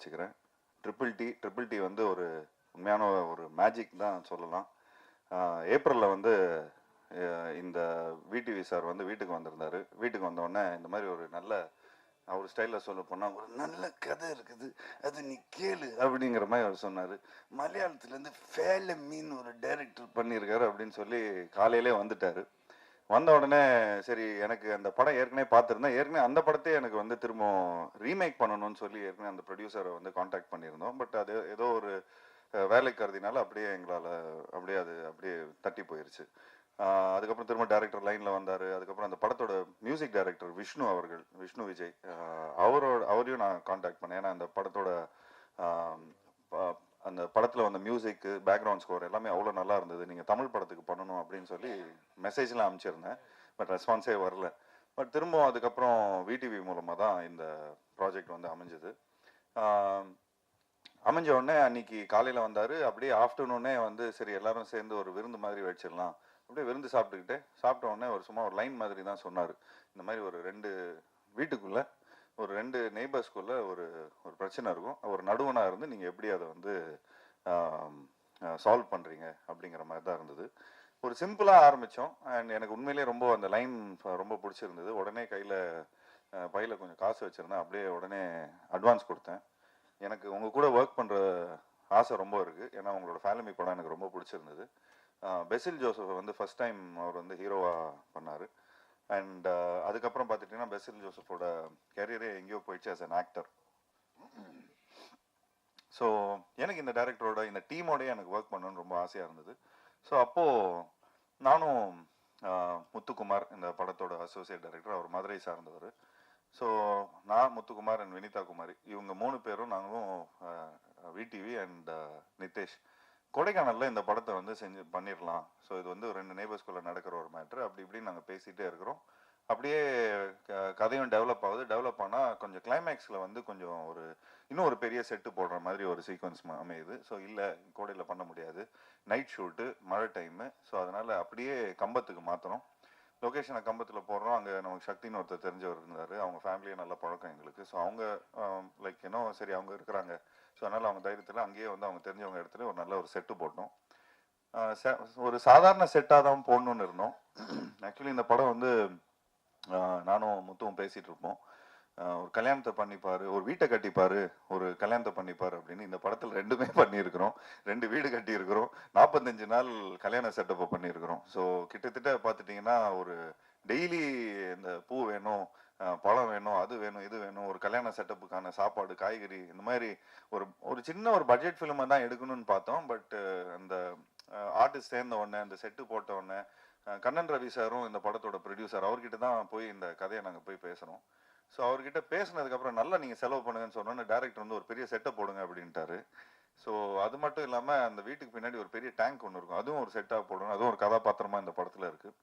தெரிவிச்சுக்கிறேன். Triple D வந்து ஒரு உண்மையான ஒரு மேஜிக் தான் சொல்லலாம். ஏப்ரலில் வந்து இந்த விடிவி சார் வந்து வீட்டுக்கு வந்திருந்தார். வீட்டுக்கு வந்தோடனே இந்த மாதிரி ஒரு நல்ல அவர் ஸ்டைலில் சொல்ல போனால் ஒரு நல்ல கதை இருக்குது, அது நீ கேளு அப்படிங்கிற மாதிரி அவர் சொன்னார். மலையாளத்துலேருந்து ஃபேல மீன் ஒரு டைரக்டர் பண்ணியிருக்காரு அப்படின்னு சொல்லி காலையிலே வந்துட்டார். வந்த உடனே சரி, எனக்கு அந்த படம் ஏற்கனவே பார்த்துருந்தேன். ஏற்கனவே அந்த படத்தையே எனக்கு வந்து திரும்ப ரீமேக் பண்ணணும்னு சொல்லி ஏற்கனவே அந்த ப்ரொடியூசரை வந்து காண்டாக்ட் பண்ணியிருந்தோம். பட் அது ஏதோ ஒரு வேலை கருதினால அப்படியே எங்களால் அப்படியே தட்டி போயிருச்சு. அதுக்கப்புறம் திரும்ப டைரக்டர் லைனில் வந்தார். அதுக்கப்புறம் அந்த படத்தோட மியூசிக் டைரக்டர் விஷ்ணு விஜய், அவரையும் நான் காண்டாக்ட் பண்ணேன். ஏன்னா அந்த படத்தோட அந்த படத்தில் வந்த மியூசிக்கு, பேக்ரவுண்ட் ஸ்கோர் எல்லாமே அவ்வளோ நல்லா இருந்தது. நீங்கள் தமிழ் படத்துக்கு பண்ணணும் அப்படின்னு சொல்லி மெசேஜ்லாம் அனுப்பிச்சிருந்தேன். பட் ரெஸ்பான்ஸே வரல. பட் திரும்ப அதுக்கப்புறம் விடிவி மூலமாக தான் இந்த ப்ராஜெக்ட் வந்து அமைஞ்சது. அமைஞ்ச உடனே அன்னைக்கு காலையில் வந்தார். அப்படியே ஆஃப்டர்நூனே வந்து சரி எல்லாரும் சேர்ந்து ஒரு விருந்து மாதிரி வச்சிடலாம். அப்படியே விருந்து சாப்பிட்ட உடனே சும்மா ஒரு லைன் மாதிரி தான் சொன்னார். இந்த மாதிரி ஒரு 2 வீட்டுக்குள்ளே ஒரு 2 நெய்பர்ஸ்குள்ளே ஒரு பிரச்சனை இருக்கும். ஒரு நடுவனாக இருந்து நீங்கள் எப்படி அதை வந்து சால்வ் பண்ணுறீங்க அப்படிங்கிற மாதிரி தான் இருந்தது. ஒரு சிம்பிளாக ஆரம்பித்தோம். அண்ட் எனக்கு உண்மையிலே ரொம்ப அந்த லைன் ரொம்ப பிடிச்சிருந்தது. உடனே பையில் கொஞ்சம் காசு வச்சுருந்தேன். அப்படியே உடனே அட்வான்ஸ் கொடுத்தேன். எனக்கு உங்கள் கூட ஒர்க் பண்ணுற ஆசை ரொம்ப இருக்குது. ஏன்னா உங்களோட ஃபேமிலி படம் எனக்கு ரொம்ப பிடிச்சிருந்தது. பெசில் ஜோசப் வந்து ஃபர்ஸ்ட் டைம் அவர் வந்து ஹீரோவாக பண்ணார். அண்ட் அதுக்கப்புறம் பார்த்துட்டிங்கன்னா பெசில் ஜோசஃபோட கேரியரே எங்கேயோ போயிடுச்சு ஆஸ் அன் ஆக்டர். ஸோ எனக்கு இந்த டைரக்டரோட இந்த டீமோடய எனக்கு ஒர்க் பண்ணணும்னு ரொம்ப ஆசையாக இருந்தது. ஸோ அப்போது நானும் முத்துக்குமார், இந்த படத்தோட அசோசியேட் டைரக்டர், அவர் மதுரை சார்ந்தவர். ஸோ நான், முத்துக்குமார் அண்ட் வினிதா குமாரி, இவங்க 3 பேரும் நாங்களும் விடிவி அண்ட் நிதேஷ் கொடைக்கானலில் இந்த படத்தை வந்து பண்ணிடலாம். ஸோ இது வந்து 2 நெய்பர்ஸ்குள்ளே நடக்கிற ஒரு மேட்ரு. அப்படி இப்படின்னு நாங்கள் பேசிகிட்டே இருக்கிறோம். அப்படியே கதையும் டெவலப் ஆனால் கொஞ்சம் கிளைமேக்ஸில் வந்து கொஞ்சம் இன்னும் ஒரு பெரிய செட்டு போடுற மாதிரி ஒரு சீக்வன்ஸ் அமையுது. ஸோ இல்லை, கோடையில் பண்ண முடியாது, நைட் ஷூட்டு, மழை டைமு. ஸோ அதனால் அப்படியே கம்பத்துக்கு மாற்றணும். லொக்கேஷனை கம்பத்தில் போடுறோம். அங்கே நமக்கு சக்தின்னு ஒருத்தர் தெரிஞ்சவர் இருந்தார். அவங்க ஃபேமிலியே நல்ல பழக்கம் எங்களுக்கு. ஸோ அவங்க லைக் சரி அவங்க இருக்கிறாங்க. ஸோ அதனால் அவங்க தைரியத்தில் அங்கேயே வந்து அவங்க தெரிஞ்சவங்க இடத்துல ஒரு நல்ல ஒரு செட்டு போட்டோம். ஒரு சாதாரண செட்டாக தான் போடணுன்னு இருந்தோம். ஆக்சுவலி இந்த படம் வந்து நானும் முத்துவும் பேசிகிட்டு இருப்போம். ஒரு கல்யாணத்தை பண்ணிப்பார், ஒரு வீட்டை கட்டிப்பார், ஒரு கல்யாணத்தை பண்ணிப்பார் அப்படின்னு. இந்த படத்தில் 2மே பண்ணியிருக்கிறோம். 2 வீடு கட்டியிருக்கிறோம். 45 நாள் கல்யாண செட்டப்பை பண்ணியிருக்கிறோம். ஸோ கிட்டத்தட்ட பார்த்துட்டிங்கன்னா ஒரு டெய்லி இந்த பூ வேணும், பழம் வேணும், அது வேணும், இது வேணும், ஒரு கல்யாண செட்டப்புக்கான சாப்பாடு, காய்கறி, இந்த மாதிரி ஒரு சின்ன ஒரு பட்ஜெட் ஃபிலிமை தான் எடுக்கணும்னு பார்த்தோம். பட் அந்த ஆர்டிஸ்ட் சேர்ந்த உடனே, அந்த செட்டு போட்ட உடனே, கண்ணன் ரவி சாரும் இந்த படத்தோட ப்ரொடியூசர், அவர்கிட்ட தான் போய் இந்த கதையை நாங்கள் போய் பேசுகிறோம். ஸோ அவர்கிட்ட பேசினதுக்கப்புறம் நல்லா நீங்கள் செலவு பண்ணுங்கன்னு சொன்னோன்னே டேரக்டர் வந்து ஒரு பெரிய செட்டை போடுங்க அப்படின்ட்டாரு. ஸோ அது மட்டும் இல்லாமல் அந்த வீட்டுக்கு பின்னாடி ஒரு பெரிய டேங்க் ஒன்று இருக்கும், அதுவும் ஒரு செட்டாக போடணும். அதுவும் ஒரு கதாபாத்திரமாக இந்த படத்தில் இருக்குது.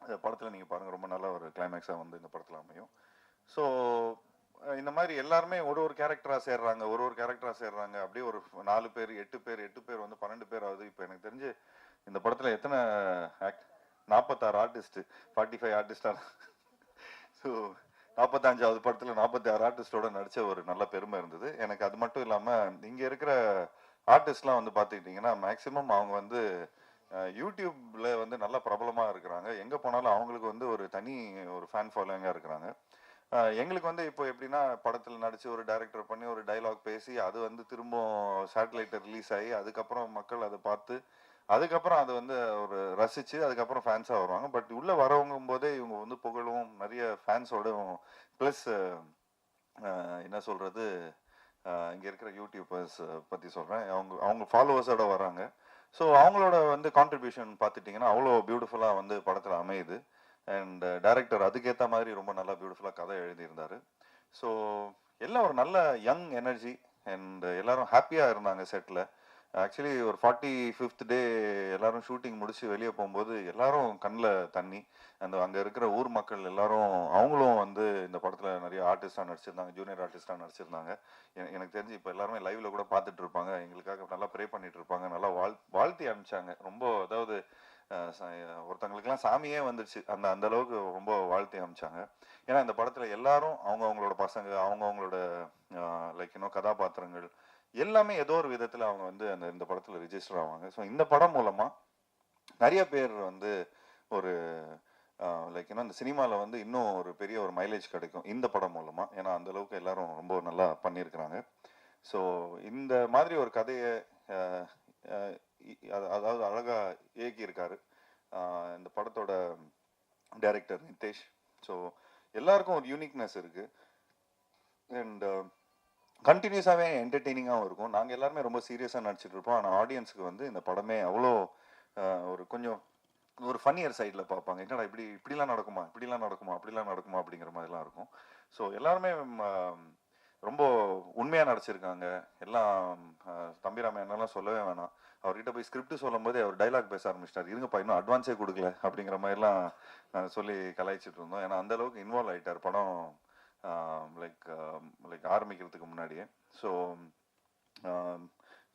அந்த படத்தில் நீங்கள் பாருங்கள், ரொம்ப நல்ல ஒரு கிளைமேக்ஸாக வந்து இந்த படத்தில் அமையும். ஸோ இந்த மாதிரி எல்லாருமே ஒரு கேரக்டராக சேர்றாங்க. அப்படியே ஒரு 4 பேர் 8 பேர் வந்து 12 பேர் ஆகுது. இப்போ எனக்கு தெரிஞ்சு இந்த படத்தில் எத்தனை 46 ஆர்டிஸ்ட், 45 ஆர்டிஸ்டாக. ஸோ 45வது படத்தில் 46 ஆர்டிஸ்டோட நடித்த ஒரு நல்ல பெருமை இருந்தது எனக்கு. அது மட்டும் இல்லாமல் இங்கே இருக்கிற ஆர்டிஸ்ட்லாம் வந்து பார்த்துக்கிட்டிங்கன்னா மேக்ஸிமம் அவங்க வந்து யூடியூப்ல வந்து நல்ல பிரபலமாக இருக்கிறாங்க. எங்கே போனாலும் அவங்களுக்கு வந்து ஒரு தனி ஃபேன் ஃபாலோவிங்காக இருக்கிறாங்க. எங்களுக்கு வந்து இப்போ எப்படின்னா, படத்தில் நடித்து ஒரு டைரக்டர் பண்ணி ஒரு டைலாக் பேசி அது வந்து திரும்ப சேட்டலைட்டில் ரிலீஸ் ஆகி அதுக்கப்புறம் மக்கள் அதை பார்த்து அதுக்கப்புறம் அதை வந்து ரசித்து அதுக்கப்புறம் ஃபேன்ஸாக வருவாங்க. பட் உள்ளே வரவங்கும் போதே இவங்க வந்து புகழும் நிறைய ஃபேன்ஸோட ப்ளஸ் என்ன சொல்கிறது, இங்கே இருக்கிற யூடியூபர்ஸ் பற்றி சொல்கிறேன், அவங்க ஃபாலோவர்ஸோட வராங்க. ஸோ அவங்களோட வந்து கான்ட்ரிபியூஷன் பார்த்துட்டிங்கன்னா அவ்வளோ பியூட்டிஃபுல்லாக வந்து படத்தில் அமையுது. அண்ட் டைரக்டர் அதுக்கேற்ற மாதிரி ரொம்ப நல்லா பியூட்டிஃபுல்லாக கதை எழுதியிருந்தார். ஸோ எல்லாம் ஒரு நல்ல யங் எனர்ஜி அண்ட் எல்லாரும் ஹாப்பியாக இருந்தாங்க செட்டில். ஆக்சுவலி ஒரு 45th டே எல்லாரும் ஷூட்டிங் முடிச்சு வெளியே போகும்போது எல்லாரும் கண்ணில் தண்ணி. அங்கே இருக்கிற ஊர் மக்கள் எல்லாரும் அவங்களும் வந்து இந்த படத்தில் நிறைய ஆர்டிஸ்டாக நடிச்சிருந்தாங்க, ஜூனியர் ஆர்டிஸ்டாக நடிச்சிருந்தாங்க. எனக்கு தெரிஞ்சு இப்போ எல்லாருமே லைவ்ல கூட பார்த்துட்டு இருப்பாங்க, எங்களுக்காக நல்லா ப்ரே பண்ணிட்டு இருப்பாங்க, நல்லா வாழ்த்தி அனுப்பிச்சாங்க. ரொம்ப அதாவது ஒருத்தங்களுக்குலாம் சாமியே வந்துடுச்சு. அந்த அளவுக்கு ரொம்ப வாழ்த்தி அமைச்சாங்க. ஏன்னா இந்த படத்துல எல்லாரும் அவங்களோட பசங்க, அவங்களோட லைக் கதாபாத்திரங்கள் எல்லாமே ஏதோ ஒரு விதத்துல அவங்க வந்து இந்த படத்துல ரிஜிஸ்டர் ஆவாங்க. ஸோ இந்த படம் மூலமா நிறைய பேர் வந்து ஒரு லைக் இந்த சினிமாவில் வந்து இன்னும் ஒரு பெரிய ஒரு மைலேஜ் கிடைக்கும் இந்த படம் மூலமா. ஏன்னா அந்த அளவுக்கு எல்லாரும் ரொம்ப நல்லா பண்ணியிருக்கிறாங்க. ஸோ இந்த மாதிரி ஒரு கதையை அதாவது அழகா இயக்கியிருக்காரு இந்த படத்தோட டைரக்டர் நிதேஷ். ஸோ எல்லாருக்கும் ஒரு யூனிக்னஸ் இருக்கு அண்ட் கண்டினியூஸாகவே என்டர்டெய்னிங்காகவும் இருக்கும். நாங்கள் எல்லாருமே ரொம்ப சீரியஸாக நடிச்சிட்டு இருப்போம். ஆனால் ஆடியன்ஸுக்கு வந்து இந்த படமே அவ்வளோ ஒரு கொஞ்சம் ஒரு ஃபன்னியர் சைடில் பார்ப்பாங்க. என்னடா இப்படிலாம் நடக்குமா, அப்படிலாம் நடக்குமா அப்படிங்கிற மாதிரிலாம் இருக்கும். ஸோ எல்லாருமே ரொம்ப உண்மையாக நடிச்சிருக்காங்க. எல்லாம் தம்பிராமையெல்லாம் சொல்லவே வேணாம். அவர்கிட்ட போய் ஸ்கிரிப்ட் சொல்லும் போதே அவர் டைலாக் பேச ஆரம்பிச்சிட்டார். இருங்கப்பா இன்னும் அட்வான்ஸே கொடுக்கல அப்படிங்கிற மாதிரிலாம் சொல்லி கலாய்ச்சிட்டு இருந்தோம். ஏன்னா அந்த அளவுக்கு இன்வால்வ் ஆகிட்டார் படம் லைக் ஆரம்பிக்கிறதுக்கு முன்னாடியே. ஸோ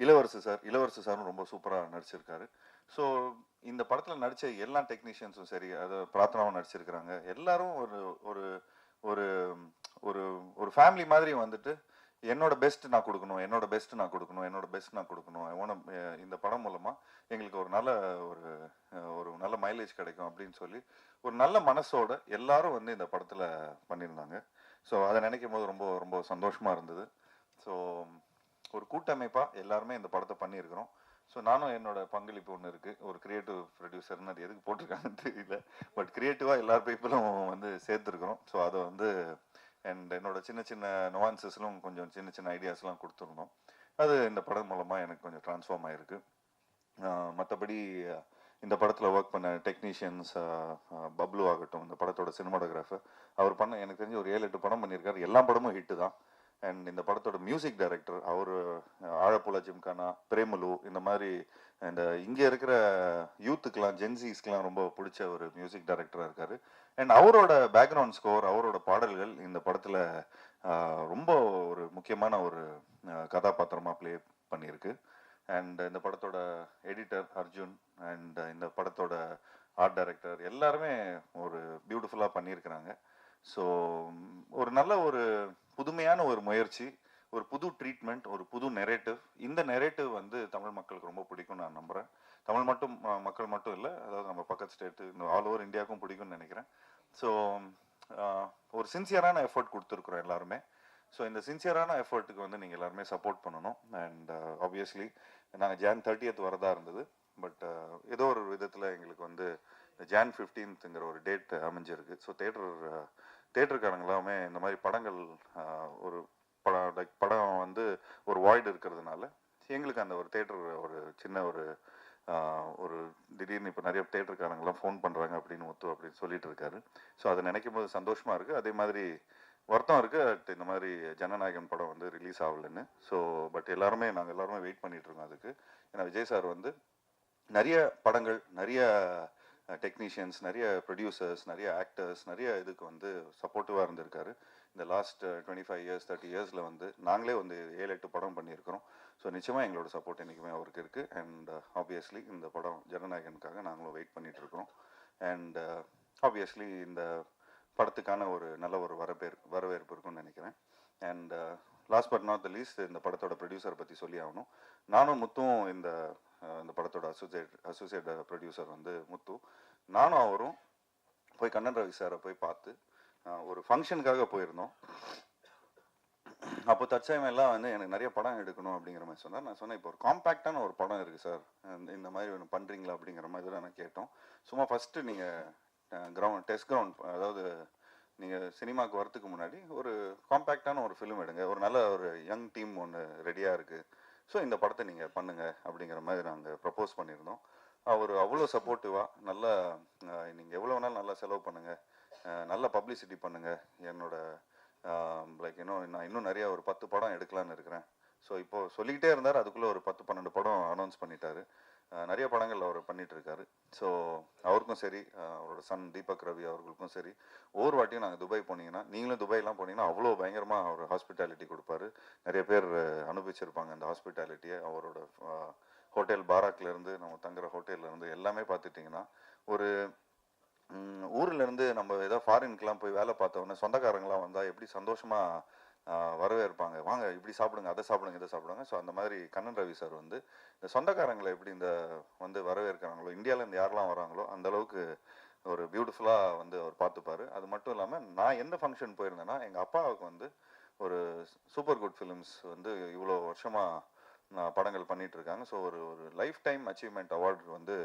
இளவரசு சாரும் ரொம்ப சூப்பராக நடிச்சிருக்காரு. ஸோ இந்த படத்தில் நடித்த எல்லா டெக்னீஷியன்ஸும் சரி, அதை பிரார்த்தனாவும் நடிச்சிருக்கிறாங்க. எல்லாரும் ஒரு ஒரு ஒரு ஒரு ஒரு ஃபேமிலி மாதிரி வந்துட்டு என்னோட பெஸ்ட் நான் கொடுக்கணும், இந்த படம் மூலமா எங்களுக்கு ஒரு நல்ல ஒரு நல்ல மைலேஜ் கிடைக்கும் அப்படின்னு சொல்லி ஒரு நல்ல மனசோட எல்லாரும் வந்து இந்த படத்துல பண்ணியிருந்தாங்க. ஸோ அதை நினைக்கும் போது ரொம்ப ரொம்ப சந்தோஷமா இருந்தது. ஸோ ஒரு கூட்டமைப்பா எல்லாருமே இந்த படத்தை பண்ணியிருக்கிறோம். ஸோ நானும் என்னோட பங்களிப்பு ஒன்று இருக்கு. ஒரு கிரியேட்டிவ் ப்ரொடியூசர்னு அது எதுக்கு போட்டிருக்காங்கன்னு தெரியல. பட் கிரியேட்டிவா எல்லா பீப்புளும் வந்து சேர்த்துருக்கிறோம். ஸோ அதை வந்து அண்ட் என்னோட சின்ன சின்ன நுவான்சஸ்லும் கொஞ்சம் சின்ன சின்ன ஐடியாஸ்லாம் கொடுத்துருந்தோம். அது இந்த படம் மூலமாக எனக்கு கொஞ்சம் ட்ரான்ஸ்ஃபார்ம் ஆகிருக்கு. மற்றபடி இந்த படத்தில் ஒர்க் பண்ண டெக்னீஷியன்ஸ், பப்ளு ஆகட்டும், இந்த படத்தோட சினிமாட்டோகிராஃபர், அவர் பண்ண எனக்கு தெரிஞ்சு ஒரு 7-8 படம் பண்ணியிருக்காரு. எல்லா படமும் ஹிட்டு தான். அண்ட் இந்த படத்தோட மியூசிக் டைரக்டர் அவர் ஆழப்புல ஜிம்கானா, பிரேமலு, இந்த மாதிரி இந்த இங்கே இருக்கிற யூத்துக்கெலாம் ஜென்சிஸ்க்கெலாம் ரொம்ப பிடிச்ச ஒரு மியூசிக் டைரக்டராக இருக்கார். அண்ட் அவரோட பேக்ரவுண்ட் ஸ்கோர், அவரோட பாடல்கள் இந்த படத்தில் ரொம்ப ஒரு முக்கியமான ஒரு கதாபாத்திரமாக ப்ளே பண்ணியிருக்கு. அண்ட் இந்த படத்தோட எடிட்டர் அர்ஜுன் அண்ட் இந்த படத்தோட ஆர்ட் டைரக்டர் எல்லாருமே ஒரு பியூட்டிஃபுல்லாக பண்ணியிருக்கிறாங்க. ஸோ ஒரு நல்ல ஒரு புதுமையான ஒரு முயற்சி, ஒரு புது ட்ரீட்மெண்ட், ஒரு புது நெரேட்டிவ். இந்த நெரேட்டிவ் வந்து தமிழ் மக்களுக்கு ரொம்ப பிடிக்கும் நான் நம்புகிறேன். தமிழ் மக்கள் மட்டும் இல்லை, அதாவது நம்ம பக்கத்து ஸ்டேட்டு, இந்த ஆல் ஓவர் இந்தியாவுக்கும் பிடிக்கும்னு நினைக்கிறேன். ஸோ ஒரு சின்சியரான எஃபர்ட் கொடுத்துருக்குறோம் எல்லாருமே. ஸோ இந்த சின்சியரான எஃபர்ட்டுக்கு வந்து நீங்கள் எல்லாருமே சப்போர்ட் பண்ணணும். அண்ட் ஆப்வியஸ்லி நாங்கள் Jan 30th வரதா இருந்தது. பட் ஏதோ ஒரு விதத்தில் எங்களுக்கு வந்து Jan 15th ஒரு டேட் அமைஞ்சிருக்கு. ஸோ தேட்டருக்காரங்களாமே இந்த மாதிரி படங்கள் ஒரு படம் வந்து ஒரு வாய்டு இருக்கிறதுனால எங்களுக்கு அந்த ஒரு தேட்டர் ஒரு சின்ன ஒரு திடீர்னு இப்போ நிறைய தேட்டருக்காரங்களாம் ஃபோன் பண்ணுறாங்க அப்படின்னு அப்படின்னு சொல்லிட்டு இருக்காரு. ஸோ அதை நினைக்கும் போது சந்தோஷமாக இருக்குது. அதே மாதிரி வருத்தம் இருக்குது, இந்த மாதிரி ஜனநாயகன் படம் வந்து ரிலீஸ் ஆகலைன்னு. ஸோ பட் நாங்கள் எல்லாருமே வெயிட் பண்ணிட்டு இருக்கோம் அதுக்கு. ஏன்னா விஜய் சார் வந்து நிறைய படங்கள், நிறைய டெக்னீஷியன்ஸ், நிறைய ப்ரொடியூசர்ஸ், நிறைய ஆக்டர்ஸ், நிறைய இதுக்கு வந்து சப்போர்ட்டிவாக இருந்திருக்காரு. இந்த லாஸ்ட் 25 years 30 yearsல வந்து நாங்களே வந்து 7-8 படம் பண்ணியிருக்கிறோம். ஸோ நிச்சயமாக எங்களோட சப்போர்ட் என்றைக்குமே அவருக்கு இருக்குது. அண்ட் ஆப்வியஸ்லி இந்த படம் ஜனநாயகனுக்காக நாங்களும் வெயிட் பண்ணிட்டு இருக்கிறோம். அண்ட் ஆப்வியஸ்லி இந்த படத்துக்கான ஒரு நல்ல ஒரு வரவேற்பு இருக்கும்னு நினைக்கிறேன். And last but not the least, இந்த படத்தோட ப்ரொடியூசரை பற்றி சொல்லி ஆகணும். நானும் முத்தும் இந்த படத்தோட அசோசியேட் ப்ரொடியூசர் வந்து முத்து. நானும் அவரும் போய் கண்ணன் ரவி சாரை போய் பார்த்து ஒரு ஃபங்க்ஷனுக்காக போயிருந்தோம். அப்போ தற்சயம் எல்லாம் வந்து எனக்கு நிறைய படம் எடுக்கணும் அப்படிங்கிற மாதிரி சொன்னார். நான் சொன்னேன், இப்போ ஒரு காம்பேக்டான ஒரு படம் இருக்குது சார், இந்த மாதிரி ஒன்று பண்ணுறீங்களா அப்படிங்கிற மாதிரி நான் கேட்டோம். சும்மா ஃபஸ்ட்டு நீங்கள் டெஸ்ட் கிரவுண்ட், அதாவது நீங்கள் சினிமாவுக்கு வரத்துக்கு முன்னாடி ஒரு காம்பேக்டான ஒரு ஃபிலிம் எடுங்க, ஒரு நல்ல ஒரு யங் டீம் ஒன்று ரெடியாக இருக்குது, ஸோ இந்த படத்தை நீங்கள் பண்ணுங்கள் அப்படிங்கிற மாதிரி நாங்கள் ப்ரப்போஸ் பண்ணியிருந்தோம். அவர் அவ்வளோ சப்போர்ட்டிவாக, நல்லா நீங்கள் எவ்வளோ வேணாலும் நல்லா செலவு பண்ணுங்கள், நல்ல பப்ளிசிட்டி பண்ணுங்கள், என்னோட லைக் நான் இன்னும் நிறைய ஒரு 10 படம் எடுக்கலான்னு இருக்கிறேன். ஸோ இப்போது சொல்லிக்கிட்டே இருந்தார், அதுக்குள்ளே ஒரு 10-12 படம் அனௌன்ஸ் பண்ணிட்டாரு. நிறைய படங்கள் அவர் பண்ணிட்டு இருக்காரு. ஸோ அவருக்கும் சரி, அவரோட சன் தீபக் ரவி அவர்களுக்கும் சரி, ஒவ்வொரு வாட்டியும் நாங்கள் துபாய் போனீங்கன்னா, நீங்களும் துபாய்லாம் போனீங்கன்னா அவ்வளோ பயங்கரமாக அவர் ஹாஸ்பிட்டாலிட்டி கொடுப்பாரு. நிறைய பேர் அனுபவிச்சிருப்பாங்க அந்த ஹாஸ்பிட்டாலிட்டியை. அவரோட ஹோட்டல் பாராக்லேருந்து நம்ம தங்குற ஹோட்டல்லேருந்து எல்லாமே பார்த்துட்டிங்கன்னா ஒரு ஊர்லேருந்து நம்ம ஏதோ ஃபாரின்க்கெலாம் போய் வேலை பார்த்தோன்னே சொந்தக்காரங்களாம் வந்தால் எப்படி சந்தோஷமாக வரவேற்பாங்க, வாங்க இப்படி சாப்பிடுங்க, அதை சாப்பிடுங்க, இதை சாப்பிடுங்க. ஸோ அந்த மாதிரி கண்ணன் ரவி சார் வந்து இந்த சொந்தக்காரங்களை எப்படி இந்த வந்து வரவேற்கிறாங்களோ, இந்தியாவிலேருந்து யாரெல்லாம் வராங்களோ அந்த அளவுக்கு ஒரு பியூட்டிஃபுல்லாக வந்து அவர் பார்த்துப்பார். அது மட்டும் இல்லாமல் நான் எந்த ஃபங்க்ஷன் போயிருந்தேன்னா எங்கள் அப்பாவுக்கு வந்து ஒரு சூப்பர் குட் ஃபிலிம்ஸ் வந்து இவ்வளோ வருஷமாக படங்கள் பண்ணிட்டு இருக்காங்க. ஸோ ஒரு லைஃப் டைம் அச்சீவ்மெண்ட் அவார்டு வந்து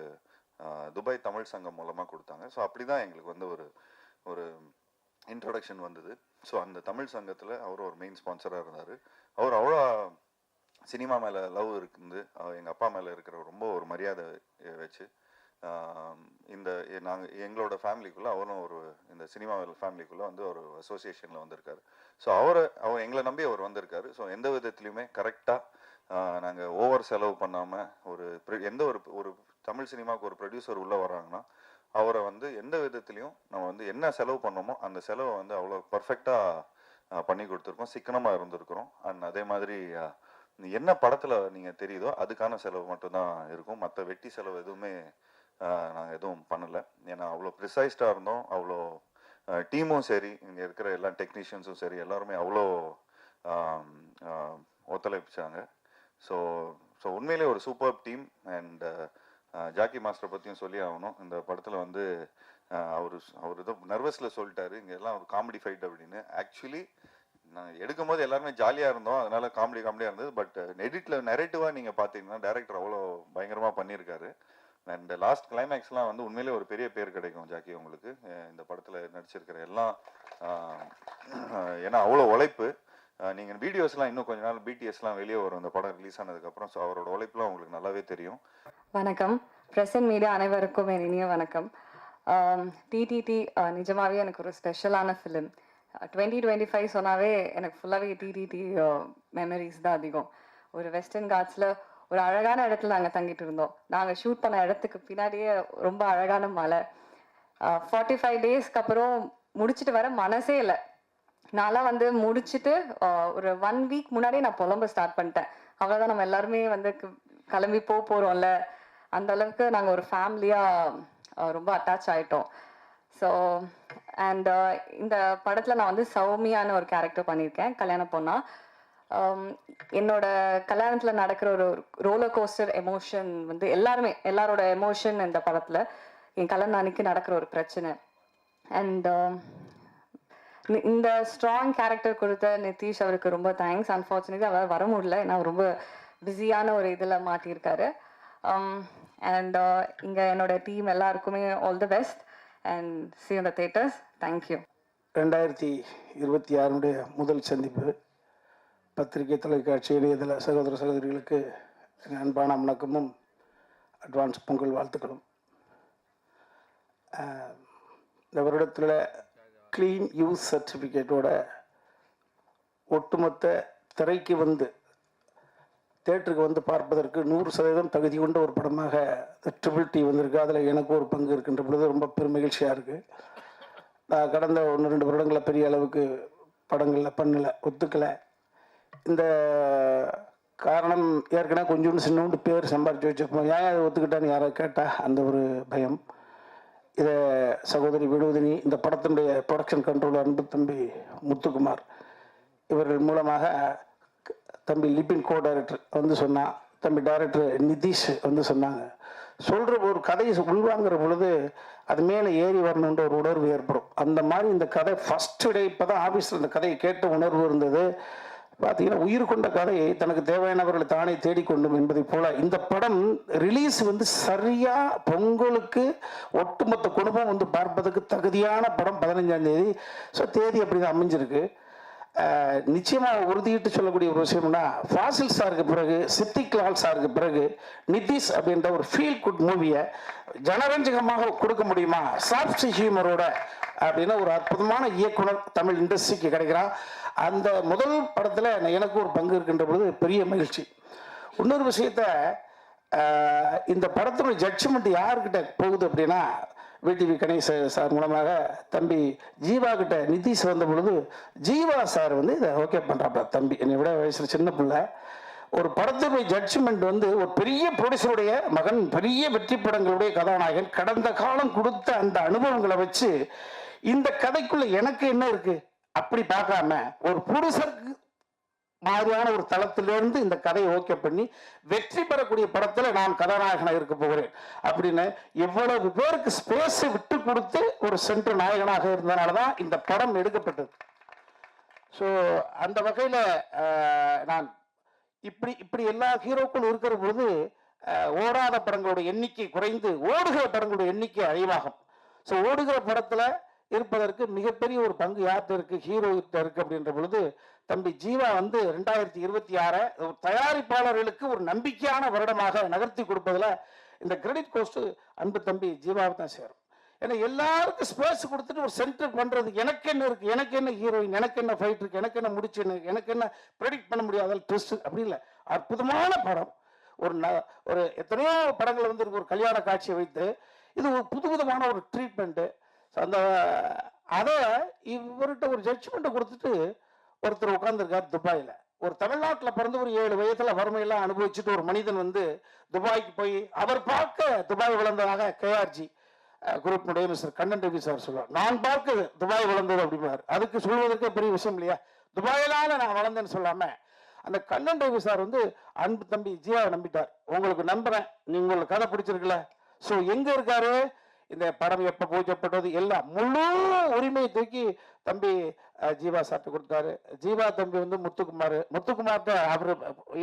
துபாய் தமிழ் சங்கம் மூலமாக கொடுத்தாங்க. ஸோ அப்படி தான் எங்களுக்கு வந்து ஒரு இன்ட்ரடக்ஷன் வந்தது. ஸோ அந்த தமிழ் சங்கத்தில் அவர் ஒரு மெயின் ஸ்பான்சராக இருந்தார். அவர் அவ்வளோ சினிமா மேலே லவ் இருக்குது, எங்கள் அப்பா மேலே இருக்கிற ரொம்ப ஒரு மரியாதை வச்சு இந்த எங்களோட ஃபேமிலிக்குள்ளே அவரும் இந்த சினிமா ஃபேமிலிக்குள்ளே வந்து ஒரு அசோசியேஷனில் வந்திருக்காரு. ஸோ அவர் எங்களை நம்பி அவர் வந்திருக்காரு. ஸோ எந்த விதத்துலையுமே கரெக்டாக நாங்கள் ஓவர் செலவு பண்ணாமல் எந்த ஒரு தமிழ் சினிமாவுக்கு ஒரு ப்ரொடியூசர் உள்ளே வர்றாங்கன்னா அவரை வந்து எந்த விதத்துலையும் நம்ம வந்து என்ன செலவு பண்ணோமோ அந்த செலவை வந்து அவ்வளோ பர்ஃபெக்டாக பண்ணி கொடுத்துருக்கோம், சிக்கனமாக இருந்திருக்கிறோம். அண்ட் அதே மாதிரி என்ன படத்தில் நீங்கள் தெரியுதோ அதுக்கான செலவு மட்டும்தான் இருக்கும், மற்ற வெட்டி செலவு எதுவுமே நாங்கள் எதுவும் பண்ணலை. ஏன்னா அவ்வளோ ப்ரிசைஸ்டாக இருந்தோம். அவ்வளோ டீமும் சரி, இங்கே இருக்கிற எல்லா டெக்னீஷியன்ஸும் சரி, எல்லாருமே அவ்வளோ ஒத்துழைப்பிச்சாங்க. ஸோ உண்மையிலே ஒரு சூப்பர் டீம். அண்ட் ஜாக்கி மாஸ்டரை பற்றியும் சொல்லி ஆகணும். இந்த படத்தில் வந்து அவர் ஏதோ நர்வஸில் சொல்லிட்டாரு இங்கே எல்லாம் ஒரு காமெடி ஃபைட் அப்படின்னு. ஆக்சுவலி நாங்கள் எடுக்கும்போது எல்லாருமே ஜாலியாக இருந்தோம், அதனால காமெடியாக இருந்தது. பட் எடிட்டில் நெரேட்டிவாக நீங்கள் பார்த்தீங்கன்னா டைரக்டர் அவ்வளோ பயங்கரமாக பண்ணியிருக்காரு. அண்ட் லாஸ்ட் கிளைமேக்ஸ்லாம் வந்து உண்மையிலே ஒரு பெரிய பேர் கிடைக்கும் ஜாக்கி உங்களுக்கு இந்த படத்தில் நடிச்சிருக்கிற எல்லாம். ஏன்னா அவ்வளோ உழைப்பு. நீங்கள் வீடியோஸ்லாம் இன்னும் கொஞ்ச நாள் பிடிஎஸ்லாம் வெளியே வரும் இந்த படம் ரிலீஸ் ஆனதுக்கப்புறம். ஸோ அவரோட உழைப்புலாம் உங்களுக்கு நல்லாவே தெரியும். வணக்கம், பிரசன்ட் மீடியா அனைவருக்கும் என் இனிய வணக்கம். டிடிடி நிஜமாவே எனக்கு ஒரு ஸ்பெஷலான ஃபிலிம். 2025 சொன்னாவே எனக்கு ஃபுல்லாகவே டிடிடி மெமரிஸ் தான் அதிகம். ஒரு வெஸ்டர்ன் காட்ஸில் ஒரு அழகான இடத்துல நாங்கள் தங்கிட்டு இருந்தோம். நாங்கள் ஷூட் பண்ண இடத்துக்கு பின்னாடியே ரொம்ப அழகான மலை. 45 டேஸ்க்கு அப்புறம் முடிச்சுட்டு வர மனசே இல்லை. நான்லாம் வந்து முடிச்சுட்டு ஒரு 1 வீக் முன்னாடியே நான் புலம்ப ஸ்டார்ட் பண்ணிட்டேன். அவ்வளோதான், நம்ம எல்லாருமே வந்து கிளம்பி போகிறோம்ல, அந்த அளவுக்கு நாங்கள் ஒரு ஃபேமிலியாக ரொம்ப அட்டாச் ஆகிட்டோம். ஸோ அண்ட் இந்த படத்தில் நான் வந்து சௌமியான ஒரு கேரக்டர் பண்ணியிருக்கேன், கல்யாண பொண்ணா. என்னோட கல்யாணத்தில் நடக்கிற ஒரு ரோலர் கோஸ்டர் எமோஷன் வந்து எல்லாரோட எமோஷன் இந்த படத்தில் என் கல்யாணம் அன்னைக்கு நடக்கிற ஒரு பிரச்சனை. அண்ட் இந்த ஸ்ட்ராங் கேரக்டர் கொடுத்த நிதிஷ் அவருக்கு ரொம்ப தேங்க்ஸ். அன்ஃபார்ச்சுனேட்லி அவர் வர முடியல, ஏன்னா ரொம்ப பிஸியான ஒரு இதில் மாட்டியிருக்காரு. அண்ட் இங்கே என்னோட டீம் எல்லாருக்குமே all the best and see you in the theaters. Thank you. 2026 முதல் சந்திப்பு. பத்திரிகை, தொலைக்காட்சி, இணையதள சகோதர சகோதரிகளுக்கு அன்பான வணக்கமும் அட்வான்ஸ் பொங்கல் வாழ்த்துக்களும். இந்த வருடத்தில் க்ளீன் யூஸ் சர்டிஃபிகேட்டோட ஒட்டுமொத்த திரைக்கு வந்து தேட்டருக்கு வந்து பார்ப்பதற்கு 100% தகுதி கொண்ட ஒரு படமாக ட்ரிபிள் டி வந்திருக்கு. அதில் எனக்கு ஒரு பங்கு இருக்கின்ற பொழுது ரொம்ப பெருமகிழ்ச்சியாக இருக்குது. நான் கடந்த 1-2 வருடங்களில் பெரிய அளவுக்கு படங்களில் பண்ணலை, ஒத்துக்கலை. இந்த காரணம் ஏற்கனவே கொஞ்சோண்டு சின்னோண்டு பேர் சம்பாரித்து வச்சுருப்போம். ஏன் அதை ஒத்துக்கிட்டான்னு யாரை கேட்டால் அந்த ஒரு பயம். இதை சகோதரி விடுவதினி, இந்த படத்தினுடைய ப்ரொடக்ஷன் கண்ட்ரோலர் அன்பு தம்பி முத்துக்குமார் இவர்கள் மூலமாக தம்பி லிபின் கோ டைரக்டர் வந்து சொன்னான், தம்பி டைரக்டர் நிதிஷ் வந்து சொன்னாங்க. சொல்கிற ஒரு கதையை உள்வாங்கிற பொழுது அது மேலே ஏறி வரணுன்ற ஒரு உணர்வு ஏற்படும். அந்த மாதிரி இந்த கதை ஃபஸ்ட்டு டே இப்போ தான் ஆஃபீஸில் இந்த கதையை கேட்ட உணர்வு இருந்தது. பார்த்தீங்கன்னா உயிர் கொண்ட கதையை தனக்கு தேவையானவர்களை தானே தேடிக்கொண்டும் என்பதை போல இந்த படம் ரிலீஸ் வந்து சரியாக பொங்கலுக்கு ஒட்டுமொத்த குடும்பம் வந்து பார்ப்பதற்கு தகுதியான படம் 15ஆம் தேதி. ஸோ தேதி அப்படி தான் அமைஞ்சிருக்கு. நிச்சயமாக உறுதியிட்டு சொல்லக்கூடிய ஒரு விஷயம்னா, ஃபாசில் சாருக்கு பிறகு, சித்திக் லால் சாருக்கு பிறகு நிதிஷ் அப்படின்ற ஒரு ஃபீல் குட் மூவியை ஜனரஞ்சகமாக கொடுக்க முடியுமா சாஃப்ட் ஹியூமரோட அப்படின்னு ஒரு அற்புதமான இயக்குனர் தமிழ் இண்டஸ்ட்ரிக்கு கிடைக்கிறான். அந்த முதல் படத்தில் எனக்கு ஒரு பங்கு இருக்கின்ற பொழுது பெரிய மகிழ்ச்சி. இன்னொரு விஷயத்த, இந்த படத்தினுடைய ஜட்ஜ்மெண்ட் யாருக்கிட்ட போகுது அப்படின்னா, விடிவி கணேஷ் சார் மூலமாக தம்பி ஜீவா கிட்ட நிதிஷ் வந்த பொழுது ஜீவா சார் வந்து இதை ஓகே பண்ணுறாப்பா. தம்பி என்னை விட வயசில் சின்ன பிள்ளை, ஒரு படத்தினுடைய ஜட்ஜ்மெண்ட் வந்து ஒரு பெரிய ப்ரொடியூசருடைய மகன், பெரிய வெற்றி படங்களுடைய கதாநாயகன் கடந்த காலம் கொடுத்த அந்த அனுபவங்களை வச்சு இந்த கதைக்குள்ள எனக்கு என்ன இருக்கு அப்படி பார்க்காம ஒரு ப்ரொடியூசருக்கு மாதிரியான ஒரு தளத்திலிருந்து இந்த கதையை ஓகே பண்ணி வெற்றி பெறக்கூடிய படத்துல நான் கதாநாயகனாக இருக்க போகிறேன் அப்படின்னு எவ்வளவு பேருக்கு ஸ்பேஸை விட்டு கொடுத்து ஒரு சென்ட்ரு நாயகனாக இருந்ததுனால தான் இந்த படம் எடுக்கப்பட்டது. ஸோ அந்த வகையில் நான் இப்படி எல்லா ஹீரோக்களும் இருக்கிற பொழுது ஓடாத படங்களோட எண்ணிக்கை குறைந்து ஓடுகிற படங்களோட எண்ணிக்கை அதிகமாகும். ஸோ ஓடுகிற படத்தில் இருப்பதற்கு மிகப்பெரிய ஒரு பங்கு யார்கிட்ட இருக்கு, ஹீரோகிட்ட இருக்கு அப்படின்ற பொழுது தம்பி ஜீவா வந்து 2026 ஒரு தயாரிப்பாளர்களுக்கு ஒரு நம்பிக்கையான வருடமாக நகர்த்தி கொடுப்பதில் இந்த கிரெடிட் கோஸ்ட் அன்பு தம்பி ஜீவாவை தான் சேரும். ஏன்னா எல்லாருக்கும் ஸ்பேஸ் கொடுத்துட்டு ஒரு சென்டர் பண்றது, எனக்கு என்ன இருக்கு, எனக்கு என்ன ஹீரோயின், எனக்கு என்ன ஃபைட் இருக்கு, எனக்கு என்ன முடிச்சுன்னு, எனக்கு என்ன ப்ரெடிக்ட் பண்ண முடியாத ட்விஸ்ட் அப்படி இல்லை. அற்புதமான படம். ஒரு எத்தனையோ படங்கள் வந்து ஒரு கல்யாண காட்சியை வைத்து இது ஒரு புதுவிதமான ஒரு ட்ரீட்மெண்ட்டு. அந்த அதை இவர்கிட்ட ஒரு ஜட்ஜ்மெண்ட்டை கொடுத்துட்டு ஒருத்தர் உட்காந்துருக்கார் துபாயில். ஒரு தமிழ்நாட்டில் பிறந்து ஒரு 7 வயதுல வறுமையெல்லாம் அனுபவிச்சுட்டு ஒரு மனிதன் வந்து துபாய்க்கு போய் அவர் பார்க்க துபாய் வளர்ந்ததாக கேஆர்ஜி குரூப்னுடைய மிஸ்டர் கண்ணன் ரவி சார் சொல்லுவார். நான் பார்க்க துபாய் வளர்ந்தது அப்படின்னாரு. அதுக்கு சொல்வதற்கே பெரிய விஷயம் இல்லையா? துபாயிலான நான் வளர்ந்தேன்னு சொல்லாம அந்த கண்ணன் ரவி சார் வந்து அன்பு தம்பி ஜீவாவை நம்பிட்டார். உங்களுக்கு நம்புறேன், நீங்க உங்களுக்கு கதை பிடிச்சிருக்குல்ல, ஸோ எங்க இருக்காரு, இந்த படம் எப்போ பூஜைப்பட்டது எல்லாம் முழு உரிமையை தூக்கி தம்பி ஜீவா சாப்பிட்டு கொடுத்தாரு. ஜீவா தம்பி வந்து முத்துக்குமார்ட்ட அவர்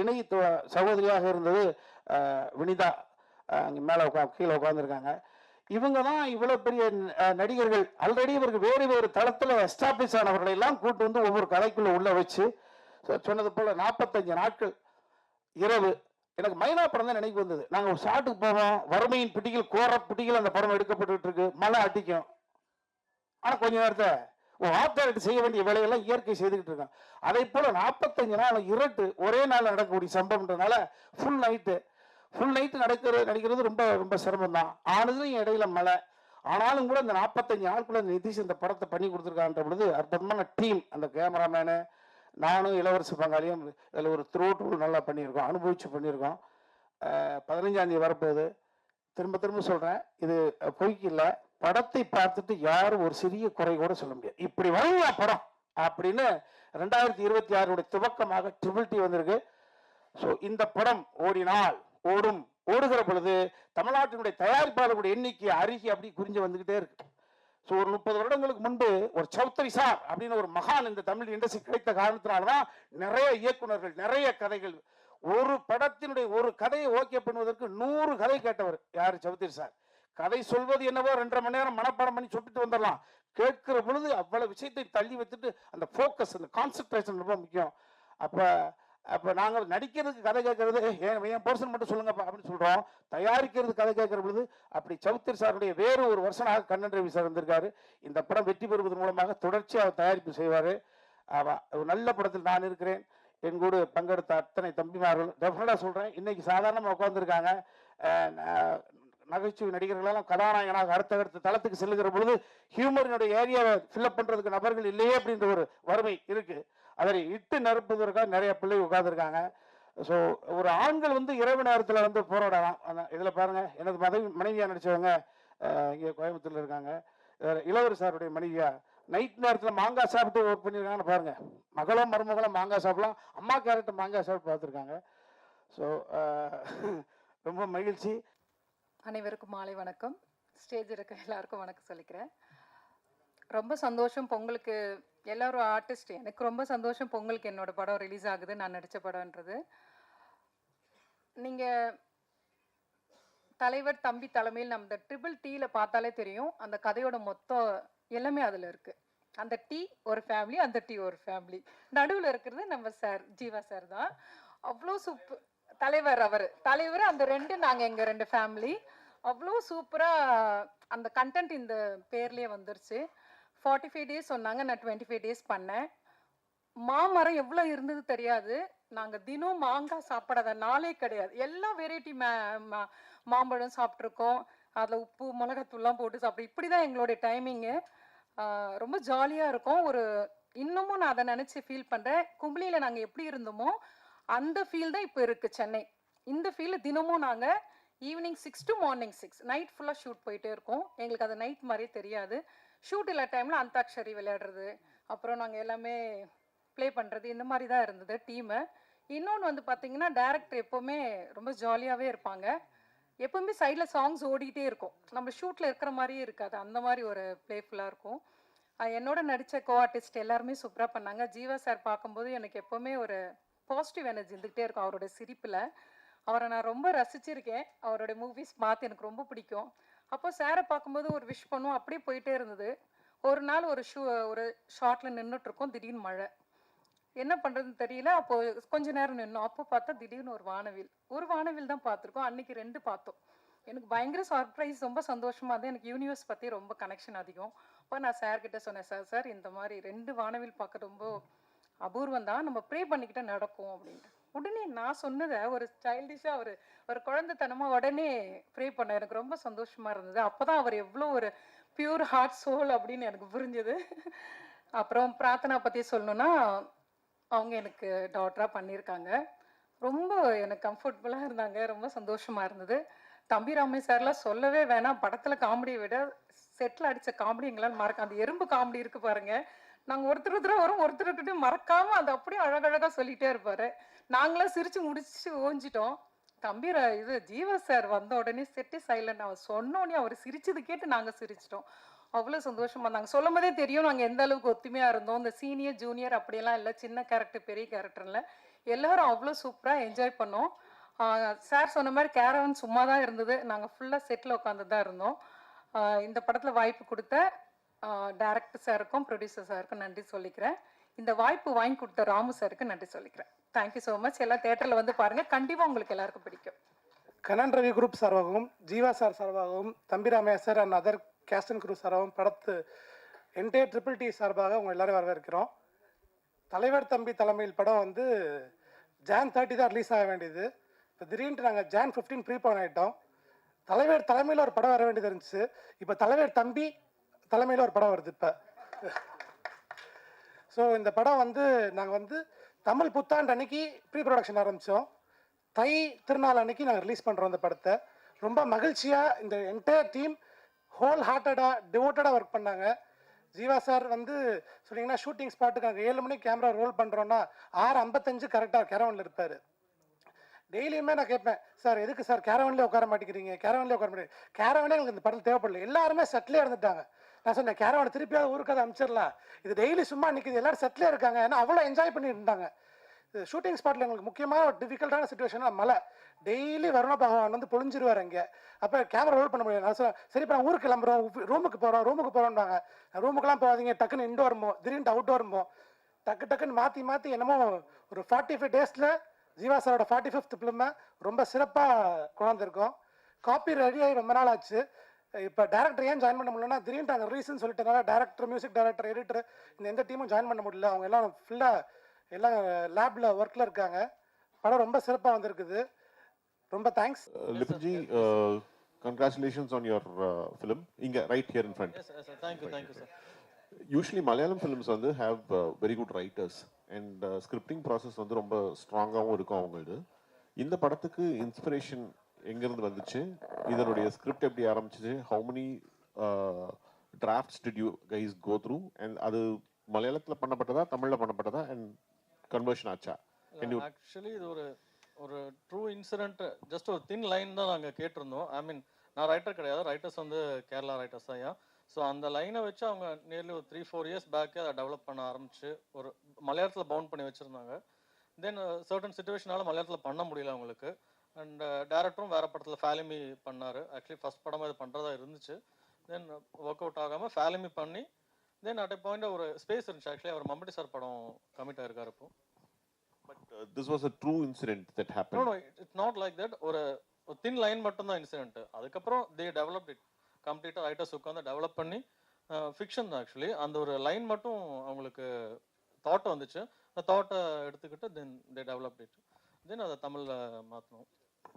இணை சகோதரியாக இருந்தது வினிதா, அங்கே மேலே கீழே உட்காந்துருக்காங்க. இவங்க தான் இவ்வளவு பெரிய நடிகர்கள். ஆல்ரெடி இவருக்கு வேறு வேறு தளத்தில் எஸ்டாப்ளிஷ் ஆனவர்களை எல்லாம் கூட்டு வந்து ஒவ்வொரு கதைக்குள்ள உள்ள வச்சு சொன்னது போல 45 நாட்கள் இரவு. எனக்கு மைனா படம் தான் நினைவு வந்தது. நாங்கள் ஒரு ஷாட்டுக்கு போவோம், வறுமையின் பிடிகள் கோர பிடிகள் அந்த படம் எடுக்கப்பட்டு இருக்கு, மழை அடிக்கும். ஆனால் கொஞ்ச நேரத்தை ஆப்டர் செய்ய வேண்டிய வேலையெல்லாம் இயற்கை செய்துக்கிட்டு இருக்கான். அதே போல 45 நாள் இருட்டு ஒரே நாள் நடக்கக்கூடிய சம்பவம்ன்றதுனால ஃபுல் நைட்டு நடிக்கிறது ரொம்ப ரொம்ப சிரமம் தான். ஆனதும் இடையில மழை. ஆனாலும் கூட இந்த 45 நாளுக்குள்ள நிதிஷ் இந்த படத்தை பண்ணி கொடுத்துருக்கான்ற பொழுது அற்புதமான டீம். அந்த கேமராமேனு, நானும் இளவரசி பங்காளியும் இதில் ஒரு த்ரோட் நல்லா பண்ணியிருக்கோம், அனுபவிச்சு பண்ணியிருக்கோம். 15ஆம் தேதி வரப்போகுது. திரும்ப சொல்கிறேன், இது பொய்க்கு இல்லை. படத்தை பார்த்துட்டு யாரும் ஒரு சிறிய குறை கூட சொல்ல முடியாது. இப்படி வருவா படம் அப்படின்னு 2026 துவக்கமாக ட்ரிபிள் டி வந்திருக்கு. ஸோ இந்த படம் ஓடுகிற பொழுது தமிழ்நாட்டினுடைய தயாரிப்பாளர்களுடைய எண்ணிக்கை அருகி அப்படி குறிஞ்சு வந்துகிட்டே இருக்கு. ஸோ ஒரு 30 வருடங்களுக்கு முன்பு ஒரு சௌத்ரி சார் அப்படின்னு ஒரு மகான் இந்த தமிழ் இண்டஸ்ட்ரி கிடைத்த காரணத்தினால்தான் நிறைய இயக்குநர்கள், நிறைய கதைகள், ஒரு படத்தினுடைய ஒரு கதையை ஓகே பண்ணுவதற்கு 100 கதை கேட்டவர் யாரு? சௌத்ரி சார். கதை சொல்வது என்னவோ 2.5 மணி நேரம் மனப்பாடம் பண்ணி சொல்லிட்டு வந்துடலாம். கேட்கிற பொழுது அவ்வளவு விஷயத்தை தள்ளி வச்சுட்டு அந்த ஃபோக்கஸ், அந்த கான்சன்ட்ரேஷன் ரொம்ப முக்கியம். அப்போ நாங்கள் நடிக்கிறதுக்கு கதை கேட்கறது என் போர்ஷன் மட்டும் சொல்லுங்கப்பா அப்படின்னு சொல்கிறோம். தயாரிக்கிறது கதை கேட்கிற பொழுது அப்படி சௌத்ரி சாருடைய வேறு ஒரு வருஷனாக கண்ணன் ரவி சார் வந்திருக்காரு. இந்த படம் வெற்றி பெறுவதன் மூலமாக தொடர்ச்சியாக தயாரிப்பு செய்வார். ஒரு நல்ல படத்தில் நான் இருக்கிறேன். என் கூட பங்கெடுத்த அத்தனை தம்பிமார்கள் டெஃபினட்டாக சொல்கிறேன், இன்னைக்கு சாதாரணமாக உட்காந்துருக்காங்க. நகைச்சுவை நடிகர்களெல்லாம் கதாநாயகனாக அடுத்த தளத்துக்கு செல்லுகிற பொழுது ஹியூமரினுடைய ஏரியாவை ஃபில்அப் பண்ணுறதுக்கு நபர்கள் இல்லையே அப்படின்ற ஒரு வறுமை இருக்குது. அதை இட்டு நிரப்புவதற்காக நிறைய பிள்ளை உட்காந்துருக்காங்க. ஸோ ஒரு ஆண்கள் வந்து இரவு நேரத்தில் வந்து போராடலாம். இதில் பாருங்கள், எனது மனைவியாக நடித்தவங்க இங்கே கோயம்புத்தூரில் இருக்காங்க. இளவரசி சாருடைய மனைவியா நைட் நேரத்தில் மாங்காய் சாப்பிட்டு ஒர்க் பண்ணியிருக்காங்கன்னு பாருங்கள். மகளும் மருமகளும் மாங்காய் சாப்பிடலாம், அம்மா கேரக்டர் மாங்காய் சாப்பிட்டு பார்த்துருக்காங்க. ஸோ ரொம்ப மகிழ்ச்சி. அனைவருக்கும் மாலை வணக்கம். ஸ்டேஜ் இருக்க எல்லாருக்கும் வணக்கம் சொல்லிக்கிறேன். ரொம்ப சந்தோஷம் பொங்கலுக்கு எல்லாரும் ஆர்டிஸ்ட். எனக்கு ரொம்ப சந்தோஷம் பொங்கலுக்கு என்னோட படம் ரிலீஸ் ஆகுது, நான் நடித்த படம்ன்றது. நீங்கள் தலைவர் தம்பி தலைமையில் நம்ம இந்த ட்ரிபிள் டீயில் பார்த்தாலே தெரியும், அந்த கதையோட மொத்தம் எல்லாமே அதில் இருக்குது. அந்த டீ ஒரு ஃபேமிலி, அந்த டீ ஒரு ஃபேமிலி, நடுவில் இருக்கிறது நம்ம சார் ஜீவா சார் தான். அவ்வளோ சூப்பர் தலைவர். தலைவர் அந்த ரெண்டு, நாங்கள் எங்கள் 2 ஃபேமிலி. அவ்வளோ சூப்பராக அந்த கண்டென்ட் இந்த பேர்லேயே வந்துருச்சு. 45 டேஸ் சொன்னாங்க, நான் 25 டேஸ் பண்ணேன். மாமரம் எவ்வளோ இருந்தது தெரியாது. நாங்கள் தினம் மாங்காய் சாப்பிடாத நாளே கிடையாது. எல்லா வெரைட்டி மாம்பழம் சாப்பிட்ருக்கோம். அதில் உப்பு மிளகாத்தூள்லாம் போட்டு சாப்பிட்றோம். இப்படி தான் எங்களுடைய டைமிங்கு. ரொம்ப ஜாலியாக இருக்கும். இன்னமும் நான் அதை நினச்சி ஃபீல் பண்ணுறேன். கும்பலியில் நாங்கள் எப்படி இருந்தோமோ அந்த ஃபீல் தான் இப்போ இருக்குது சென்னை. இந்த ஃபீல் தினமும் நாங்கள் ஈவினிங் 6 to மார்னிங் 6 நைட் ஃபுல்லாக ஷூட் போயிட்டே இருக்கோம். எங்களுக்கு அது நைட் மாதிரியே தெரியாது. ஷூட் இல்ல டைமில் அந்தாக்ஷரி விளையாடுறது, அப்புறம் நாங்கள் எல்லாமே ப்ளே பண்ணுறது, இந்த மாதிரி தான் இருந்தது டீமு. இன்னொன்று வந்து பார்த்தீங்கன்னா டேரக்டர் எப்போவுமே ரொம்ப ஜாலியாகவே இருப்பாங்க. எப்பவுமே சைடில் சாங்ஸ் ஓடிட்டே இருக்கும். நம்ம ஷூட்டில் இருக்கிற மாதிரியே இருக்காது, அந்த மாதிரி ஒரு ப்ளேஃபுல்லாக இருக்கும். என்னோட நடித்த கோ ஆர்டிஸ்ட் எல்லாருமே சூப்பராக பண்ணாங்க. ஜீவா சார் பார்க்கும்போது எனக்கு எப்போவுமே ஒரு பாசிட்டிவ் எனர்ஜி இருந்துகிட்டே இருக்கும் அவரோட சிரிப்பில். அவரை நான் ரொம்ப ரசிச்சிருக்கேன். அவரோட மூவிஸ் பார்த்து எனக்கு ரொம்ப பிடிக்கும். அப்போ சாரை பார்க்கும்போது ஒரு விஷ் பண்ணும், அப்படியே போயிட்டே இருந்தது. ஒரு நாள் ஒரு ஷார்ட்டில் நின்றுட்டுருக்கோம், திடீர்னு மழை. என்ன பண்ணுறதுன்னு தெரியல. அப்போது கொஞ்ச நேரம் நின்னோம். அப்போ பார்த்தா திடீர்னு ஒரு வானவில் தான் பார்த்துருக்கோம். அன்றைக்கி 2 பார்த்தோம். எனக்கு பயங்கர சர்ப்ரைஸ், ரொம்ப சந்தோஷமாக இருந்தது. எனக்கு யூனிவர்ஸ் பற்றி ரொம்ப கனெக்ஷன் அதிகம். அப்போ நான் சார்கிட்ட சொன்னேன், சார் இந்த மாதிரி 2 வானவில் பார்க்க ரொம்ப அபூர்வம் தான், நம்ம ப்ரே பண்ணிக்கிட்ட நடக்கும் அப்படின்ட்டு. உடனே நான் சொன்னதை ஒரு சைல்டிஷாக ஒரு குழந்தைத்தனமாக உடனே ப்ரே பண்ண எனக்கு ரொம்ப சந்தோஷமாக இருந்தது. அப்போ தான் அவர் எவ்வளோ ஒரு பியூர் ஹார்ட் சோல் அப்படின்னு எனக்கு புரிஞ்சுது. அப்புறம் பிரார்த்தனா பற்றி சொல்லணுன்னா, அவங்க எனக்கு டாட்டராக பண்ணியிருக்காங்க. ரொம்ப எனக்கு கம்ஃபர்டபுளாக இருந்தாங்க, ரொம்ப சந்தோஷமாக இருந்தது. தம்பி ராமே சார்லாம் சொல்லவே வேணாம். படத்தில் காமெடியை விட செட்டில் அடித்த காமெடி எங்களால் மறக்க, அந்த எறும்பு காமெடி இருக்குது பாருங்கள். நாங்கள் ஒருத்தர் வரும், ஒருத்தர்கிட்ட மறக்காமல் அது அப்படியே அழகழகாக சொல்லிகிட்டே இருப்பார். நாங்களாம் சிரித்து முடிச்சு ஓஞ்சிட்டோம். ஜீவா சார் வந்த உடனே செட்டு சைலண்ட். அவர் சொன்னோடனே அவர் சிரிச்சது கேட்டு நாங்கள் சிரிச்சிட்டோம். அவ்வளோ சந்தோஷமாக இருந்தாங்க. சொல்லும் போதே தெரியும் நாங்கள் எந்த அளவுக்கு ஒத்துமையாக இருந்தோம். இந்த சீனியர் ஜூனியர் அப்படியெல்லாம் இல்லை, சின்ன கேரக்டர் பெரிய கேரக்டர்ல எல்லாரும் அவ்வளோ சூப்பராக என்ஜாய் பண்ணோம். சார் சொன்ன மாதிரி கேரவன் சும்மா தான் இருந்தது, நாங்கள் ஃபுல்லாக செட்டில் உட்காந்து தான் இருந்தோம். இந்த படத்தில் வாய்ப்பு கொடுத்த டைரக்டர் சாருக்கும் ப்ரொடியூசர் சாருக்கும் நன்றி சொல்லிக்கிறேன். இந்த வாய்ப்பு வாங்கி கொடுத்த ராமு சாருக்கு நன்றி சொல்லிக்கிறேன். Thank you so much. எல்லாம் தேட்டரில் வந்து பாருங்கள், கண்டிப்பாக உங்களுக்கு எல்லாருக்கும் பிடிக்கும். கண்ணன் ரவி குரூப் சார்பாகவும், ஜீவா சார் சார்பாகவும், தம்பி Ramaiah sir and other cast and crew சார்பாகவும், படத்து என்டையர் ட்ரிபிள் டி சார்பாக உங்கள் எல்லாரும் வரவேற்கிறோம். தலைவர் தம்பி தலைமையில் படம் வந்து Jan 30 தான் ரிலீஸ் ஆக வேண்டியது. இப்போ திடீர்னு நாங்கள் Jan 15 ப்ரீபான் ஆகிட்டோம். தலைவர் தலைமையில் ஒரு படம் வர வேண்டியது இருந்துச்சு. இப்போ தலைவர் தம்பி தலைமையில் ஒரு படம் வருது இப்போ. ஸோ இந்த படம் வந்து நாங்கள் வந்து தமிழ் புத்தாண்டு அன்னைக்கு ப்ரீ ப்ரொடக்ஷன் ஆரம்பித்தோம். தை திருநாள் அன்னைக்கு நாங்கள் ரிலீஸ் பண்ணுறோம் இந்த படத்தை. ரொம்ப மகிழ்ச்சியாக இந்த என்டையர் டீம் ஹோல் ஹார்ட்டடாக டிவோட்டடாக ஒர்க் பண்ணாங்க. ஜீவா சார் வந்து சொன்னீங்கன்னா ஷூட்டிங் ஸ்பாட்டுக்கு நாங்கள் 7 மணிக்கு கேமரா ரோல் பண்ணுறோன்னா 6:55 கரெக்டாக கேரவனில் இருப்பார். டெய்லியுமே நான் கேட்பேன், சார் எதுக்கு சார் கேரவன்லேயே உட்கார மாட்டேங்கிறீங்க, கேரவன்லேயே உட்கார மாட்டேங்க. கேரவனே எங்களுக்கு இந்த படத்தில் தேவைப்படல, எல்லாருமே செட்டிலே இருந்துட்டாங்க. நான் சொன்னேன் கேரவனை திருப்பியாவது ஊருக்காக அனுப்பிச்சிடலாம், இது டெய்லி சும்மா நிற்கிது, எல்லாரும் செட்டிலே இருக்காங்க. ஏன்னா அவ்வளோ என்ஜாய் பண்ணிட்டு இருந்தாங்க. ஷூட்டிங் ஸ்பாட்டில் எங்களுக்கு முக்கியமான ஒரு டிஃபிகல்ட்டான சுச்சுவேஷனாக மழை. டெய்லி வருண பகவான் வந்து பொழிஞ்சிருவார் அங்கே. அப்போ கேமரா ரோல் பண்ண முடியாது. நான் சரி இப்போ நான் ஊருக்கு கிளம்புறோம், ரூமுக்கு போகிறோம்னாங்க. ரூமுக்கெல்லாம் போகாதீங்க, டக்குன்னு இன்டோர் திடீர்னு அவுட்டோர் டக்குன்னு மாற்றி என்னமோ ஒரு 45 டேஸில் ஜீவா சாரோட 45th ஃபிலிமை ரொம்ப சிறப்பாக கொண்டாந்துருக்கோம். காப்பி ரெடியாகி ரொம்ப நாள் ஆச்சு. இப்போ டேரக்டர் ஏன் ஜாயின் பண்ண முடியலன்னா திடீர்னு நாங்கள் ரீசன் சொல்லிட்டனால டேரக்டர், மியூசிக் டைரக்டர், எடிட்டர் இந்த எந்த டீமும் ஜாயின் பண்ண முடியல. அவங்க எல்லாம் ஃபுல்லாக எல்லாம் லேபில் ஒர்க்கில் இருக்காங்க. படம் ரொம்ப சிறப்பாக வந்திருக்குது. ரொம்ப thanks. Lipinji, congratulations on your film. Inga, right here in front. Yes, sir. Thank you, sir. Usually Malayalam films வந்து have very good writers and scripting process வந்து ரொம்ப ஸ்ட்ராங்காகவும் இருக்கும் அவங்களது. இந்த படத்துக்கு இன்ஸ்பிரேஷன் எங்கேருந்து வந்துச்சு, இதனுடைய ஸ்கிரிப்ட் எப்படி ஆரம்பிச்சிச்சு, how many drafts did you guys go through, and அது மலையாளத்தில் பண்ணப்பட்டதா தமிழில் பண்ணப்பட்டதா and கன்வர்ஷன் ஆச்சா? ஆக்சுவலி இது ஒரு ட்ரூ இன்சிடென்ட், ஜஸ்ட் ஒரு தின் லைன் தான் நாங்கள் கேட்டிருந்தோம். ஐ மீன் நான் ரைட்டர் கிடையாது, ரைட்டர்ஸ் வந்து கேரளா ரைட்டர்ஸ் தான். ஸோ அந்த லைனை வச்சு அவங்க நியர்லி ஒரு 3-4 இயர்ஸ் பேக்கே அதை டெவலப் பண்ண ஆரம்பிச்சு ஒரு மலையாளத்தில் பவுண்ட் பண்ணி வச்சுருந்தாங்க. தென் சர்டன் சுச்சுவேஷனால மலையாளத்தில் பண்ண முடியல அவங்களுக்கு. அண்ட் டேரக்டரும் வேறு படத்தில் ஃபேலிமி பண்ணார். ஆக்சுவலி ஃபஸ்ட் படமாக இது பண்ணுறதா இருந்துச்சு. தென் ஒர்க் அவுட் ஆகாமல் ஃபேலிமி பண்ணி தென் அட் எ பாயிண்ட் ஒரு ஸ்பேஸ் இருந்துச்சு. ஆக்சுவலி அவர் மம்பட்டி சார் படம் கமிட் ஆயிருக்காரு இப்போ. But this was a true incident that happened. No, it's not like that. ஒரு தின் லைன் மட்டும் தான் இன்சிடென்ட். அதுக்கப்புறம் தே டெவலப்ட் இட் கம்ப்ளீட்டாக. ரைட்டர்ஸ் உட்காந்து டெவலப் பண்ணி ஃபிக்ஷன் தான் ஆக்சுவலி. அந்த ஒரு லைன் மட்டும் அவங்களுக்கு தாட் வந்துச்சு. அந்த தாட்டை எடுத்துக்கிட்டு தென் தே டெவலப்ட் இட். தென் அதை தமிழில் மாற்றணும்.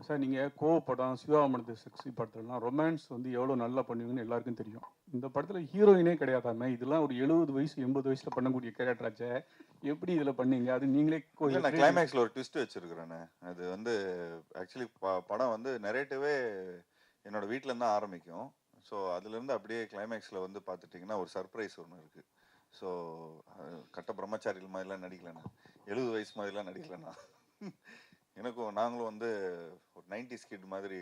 சார் நீங்கள் கோவப்படம், சிவாமணத்து செக்ஸி படத்துலலாம் ரொமான்ஸ் வந்து எவ்வளோ நல்லா பண்ணுவீங்கன்னு எல்லாருக்கும் தெரியும். இந்த படத்தில் ஹீரோயினே கிடையாதாமே, இதெல்லாம் ஒரு 70 வயசு 80 வயசில் பண்ணக்கூடிய கேரக்டராச்சே, எப்படி இதில் பண்ணீங்க? அது நீங்களே இல்ல, நான் கிளைமேக்ஸ்ல ஒரு ட்விஸ்ட் வச்சிருக்கிறேன். அது வந்து ஆக்சுவலி படம் வந்து நெரேட்டிவே என்னோட வீட்ல இருந்து தான் ஆரம்பிக்கும். ஸோ அதுல இருந்து அப்படியே கிளைமேக்ஸ்ல வந்து பார்த்துட்டீங்கன்னா ஒரு சர்ப்ரைஸ் ஒன்று இருக்கு. ஸோ கட்ட பிரம்மச்சாரிகள் மாதிரிலாம் நடிக்கலண்ணா, 70 வயசு மாதிரிலாம் நடிக்கலண்ணா. எனக்கும் நாங்களும் வந்து ஒரு 90s கிட் மாதிரி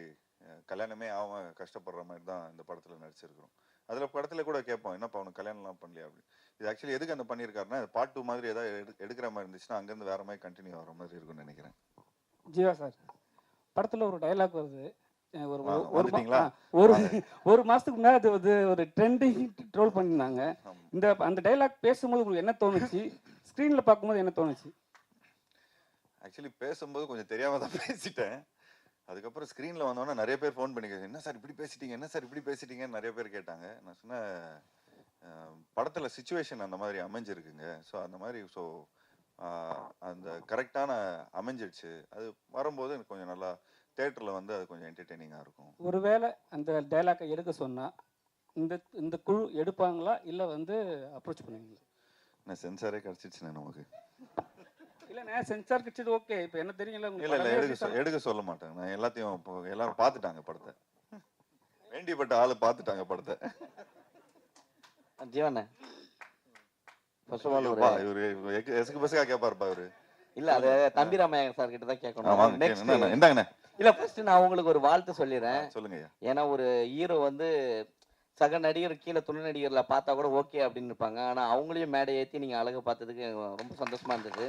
கல்யாணமே ஆகாம கஷ்டப்படுற மாதிரி தான் இந்த படத்துல நடிச்சிருக்கிறோம். அதுல படத்துல கூட கேட்போம், என்னப்பா அவனுக்கு கல்யாணம்லாம் பண்ணலையா அப்படி. இது ஆக்சுவலி எதுக்கு அந்த பண்ணியிருக்காருன்னா, பார்ட் 2 மாதிரி ஏதாவது எடுக்கிற மாதிரி இருந்துச்சுன்னா அங்கேருந்து வேற மாதிரி கண்டினியூ ஆகிற மாதிரி இருக்கும்னு நினைக்கிறேன். ஜீவா சார், படத்தில் ஒரு டைலாக் வருது. வந்துட்டீங்களா? ஒரு மாதத்துக்கு முன்னாடி அது வந்து ஒரு ட்ரெண்டிங் ட்ரோல் பண்ணியிருந்தாங்க. அந்த டைலாக் பேசும்போது உங்களுக்கு என்ன தோணுச்சு? ஸ்க்ரீனில் பார்க்கும்போது என்ன தோணுச்சு? ஆக்சுவலி பேசும்போது கொஞ்சம் தெரியாம தான் பேசிட்டேன். அதுக்கப்புறம் ஸ்க்ரீனில் வந்தோன்னா நிறைய பேர் ஃபோன் பண்ணி என்ன சார் இப்படி பேசிட்டீங்க, என்ன சார் இப்படி பேசிட்டீங்கன்னு நிறைய பேர் கேட்டாங்க. நான் சொன்னேன், படத்தில் சுச்சுவேஷன் அந்த மாதிரி அமைஞ்சிருக்குங்க. ஸோ அந்த மாதிரி ஸோ அந்த கரெக்டான அமைஞ்சிடுச்சு. அது வரும்போது எனக்கு கொஞ்சம் நல்லா தேட்டரில் வந்து அது கொஞ்சம் என்டர்டெய்னிங்காக இருக்கும். ஒருவேளை அந்த டைலாக்கை எடுக்க சொன்னால் இந்த குழு எடுப்பாங்களா இல்லை வந்து அப்ரோச் பண்ணுவீங்களா? நான் சென்சாரே கிடச்சிடுச்சுண்ணே நமக்கு. இல்லைண்ணே, சென்சார் கிடச்சது ஓகே. இப்போ என்ன தெரியல, இல்லை எடுக்க சொல்ல மாட்டேன் நான். எல்லாத்தையும் இப்போ எல்லாரும் பார்த்துட்டாங்க படத்தை, வேண்டியப்பட்ட ஆள் பார்த்துட்டாங்க படத்தை. ஜீவண்ணே, ஃபர்ஸ்ட் ஆஃப் ஆல் இவரு எஸ்க்கு பஸ்ஸுக்கா கேட்பாருப்பா இவரு. இல்ல, அது தம்பி ராமையா சார் கிட்ட தான் கேட்கணும். என்னங்கண்ணே? இல்ல, ஃபர்ஸ்ட் நான் உங்களுக்கு ஒரு வாழ்த்து சொல்லிடுறேன். சொல்லுங்க. ஏன்னா ஒரு ஹீரோ வந்து சக நடிகர் கீழே துணை நடிகர்ல பார்த்தா கூட ஓகே அப்படின்னு இருப்பாங்க. ஆனா அவங்களையும் மேடை ஏற்றி நீங்க அழகு பார்த்ததுக்கு ரொம்ப சந்தோஷமா இருந்தது.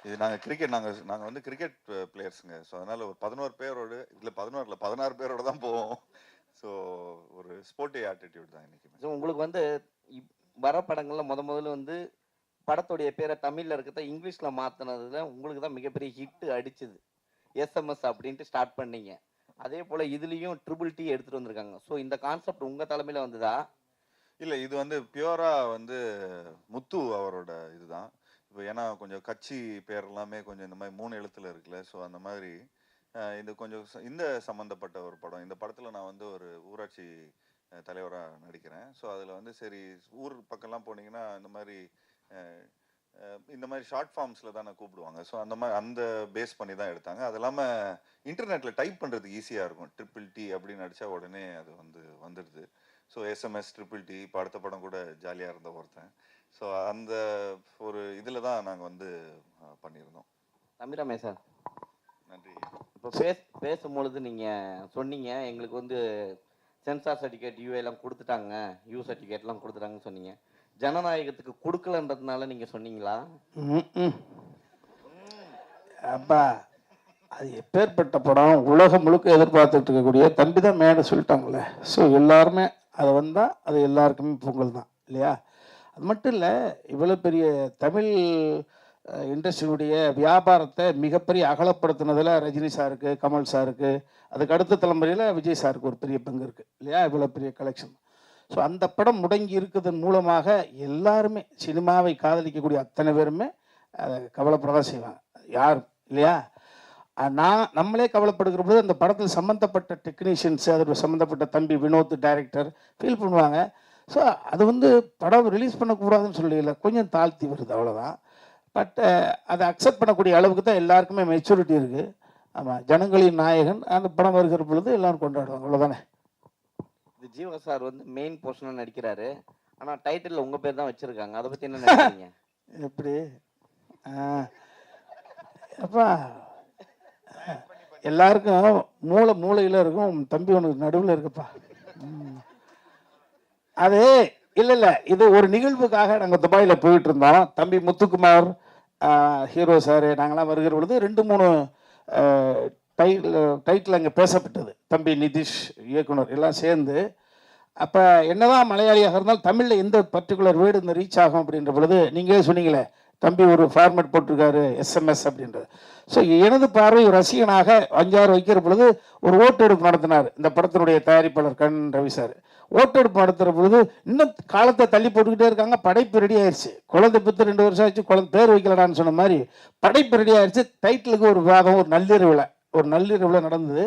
இது நாங்க வந்து கிரிக்கெட் பிளேயர்ஸுங்க. ஸோ அதனால ஒரு 11 பேரோடு இல்லை 16 பேரோட தான் போவோம். ஸோ ஒரு ஸ்போர்ட்டிவ் ஆட்டிடியூட் தான் இன்னைக்கு. ஸோ உங்களுக்கு வந்து வர படங்கள்ல முதல்ல வந்து படத்துடைய பேரை தமிழ்ல இருக்கிறத இங்கிலீஷ்ல மாத்தினதுல உங்களுக்கு தான் மிகப்பெரிய ஹிட் அடிச்சுது. SMS அப்படின்ட்டு ஸ்டார்ட் பண்ணீங்க. அதே போல இதுலயும் ட்ரிபிள் டி எடுத்துட்டு வந்திருக்காங்க. ஸோ இந்த கான்செப்ட் உங்க தலைமையில வந்ததா? இல்லை, இது வந்து பியூரா வந்து முத்து அவரோட இதுதான். இப்போ ஏன்னா கொஞ்சம் கட்சி பேர் எல்லாமே கொஞ்சம் இந்த மாதிரி 3 எழுத்துல இருக்குல்ல. ஸோ அந்த மாதிரி இது கொஞ்சம் இந்த சம்மந்தப்பட்ட ஒரு படம். இந்த படத்தில் நான் வந்து ஒரு ஊராட்சி தலைவராக நடிக்கிறேன். ஸோ அதில் வந்து சரி ஊர் பக்கம்லாம் போனீங்கன்னா இந்த மாதிரி ஷார்ட் ஃபார்ம்ஸில் தான் கூப்பிடுவாங்க. ஸோ அந்த பேஸ் பண்ணி தான் எடுத்தாங்க. அது இல்லாமல் இன்டர்நெட்டில் டைப் பண்ணுறதுக்கு ஈஸியாக இருக்கும். ட்ரிபிள் டி அப்படின்னு அடித்தா உடனே அது வந்துடுது. ஸோ SMS ட்ரிபிள் டி இப்போ அடுத்த படம் கூட ஜாலியாக இருந்த ஒருத்தன். ஸோ அந்த ஒரு இதில் தான் நாங்கள் வந்து பண்ணியிருந்தோம். தம்பி ராமையா சார், நன்றி. இப்போ பேசும்பொழுது நீங்கள் சொன்னீங்க எங்களுக்கு வந்து சென்சார் சர்டிஃபிகேட் எல்லாம் கொடுத்துட்டாங்க, யூ சர்டிஃபிகேட்லாம் கொடுத்துட்டாங்கன்னு சொன்னீங்க. ஜனநாயகத்துக்கு கொடுக்கலன்றதுனால நீங்கள் சொன்னீங்களா? அப்பா, அது எப்பேற்பட்ட படம், உலகம் முழுக்க எதிர்பார்த்துட்டு இருக்கக்கூடிய தம்பி தான் மேலே சொல்லிட்டாங்களே. ஸோ எல்லாருமே அதை வந்தால் அது எல்லாருக்குமே பொங்கல் தான் இல்லையா? அது மட்டும் இல்லை, இவ்வளோ பெரிய தமிழ் இண்டஸ்ட்ரியுடைய வியாபாரத்தை மிகப்பெரிய அகலப்படுத்தினதில் ரஜினி சாருக்கு, கமல் சாருக்கு, அதுக்கு அடுத்த தலைமுறையில் விஜய் சாருக்கு ஒரு பெரிய பங்கு இருக்குது இல்லையா? இவ்வளோ பெரிய கலெக்ஷன். ஸோ அந்த படம் முடங்கி இருக்கிறதன் மூலமாக எல்லாருமே சினிமாவை காதலிக்கக்கூடிய அத்தனை பேருமே அதை கவலைப்படதான் செய்வாங்க, யாரும் இல்லையா? நம்மளே கவலைப்படுகிற போது அந்த படத்தில் சம்மந்தப்பட்ட டெக்னீஷியன்ஸு, அதில் சம்மந்தப்பட்ட தம்பி வினோத் டைரக்டர் ஃபீல் பண்ணுவாங்க. ஸோ அது வந்து படம் ரிலீஸ் பண்ணக்கூடாதுன்னு சொல்லல, கொஞ்சம் தாழ்த்தி வருது அவ்வளோதான். பட் அதை அக்செப்ட் பண்ணக்கூடிய அளவுக்கு தான் எல்லாருக்குமே மெச்சூரிட்டி இருக்குது. ஆமாம், ஜனங்களின் நாயகன் அந்த படம் வருகிற பொழுது எல்லாரும் கொண்டாடுவாங்க, அவ்வளோதானே. இது ஜீவா சார் வந்து மெயின் போர்ஷனாக நடிக்கிறாரு. ஆனால் டைட்டில் உங்கள் பேர் தான் வச்சுருக்காங்க. அதை பற்றி என்ன நினைக்கிறீங்க? எப்படி அப்பா, எல்லாருக்கும் மூளையில் இருக்கும், தம்பி உனக்கு நடுவில் இருக்குப்பா. அது இல்லை, இது ஒரு நிகழ்வுக்காக நாங்கள் துபாயில் போயிட்டு இருந்தோம். தம்பி முத்துக்குமார் ஹீரோ சார் நாங்களாம் வருகிற பொழுது 2-3 டைட்டில் அங்கே பேசப்பட்டது. தம்பி நிதிஷ் இயக்குனர் எல்லாம் சேர்ந்து. அப்போ என்னதான் மலையாளியாக இருந்தாலும் தமிழில் எந்த பர்டிகுலர் வேர்டு இந்த ரீச் ஆகும் அப்படின்ற பொழுது நீங்களே சொன்னீங்களே, தம்பி ஒரு ஃபார்மேட் போட்டிருக்காரு SMS அப்படின்றது. ஸோ எனது பார்வை ஒரு ரசிகனாக 5-6 வைக்கிற பொழுது ஒரு ஓட்டெடுப்பு நடத்தினார் இந்த படத்தினுடைய தயாரிப்பாளர் கண் ரவி சார். ஓட்டெடுப்பு நடத்துகிற பொழுது இன்னும் காலத்தை தள்ளி போட்டுக்கிட்டே இருக்காங்க. படைப்பு ரெடி ஆயிடுச்சு. குழந்தை பெற்று 2 வருஷம் ஆச்சு, குழந்தை பேர் வைக்கலடான்னு சொன்ன மாதிரி படைப்பு ரெடி ஆயிடுச்சு. டைட்டிலுக்கு ஒரு வாதம், ஒரு நள்ளிரவில் நடந்தது.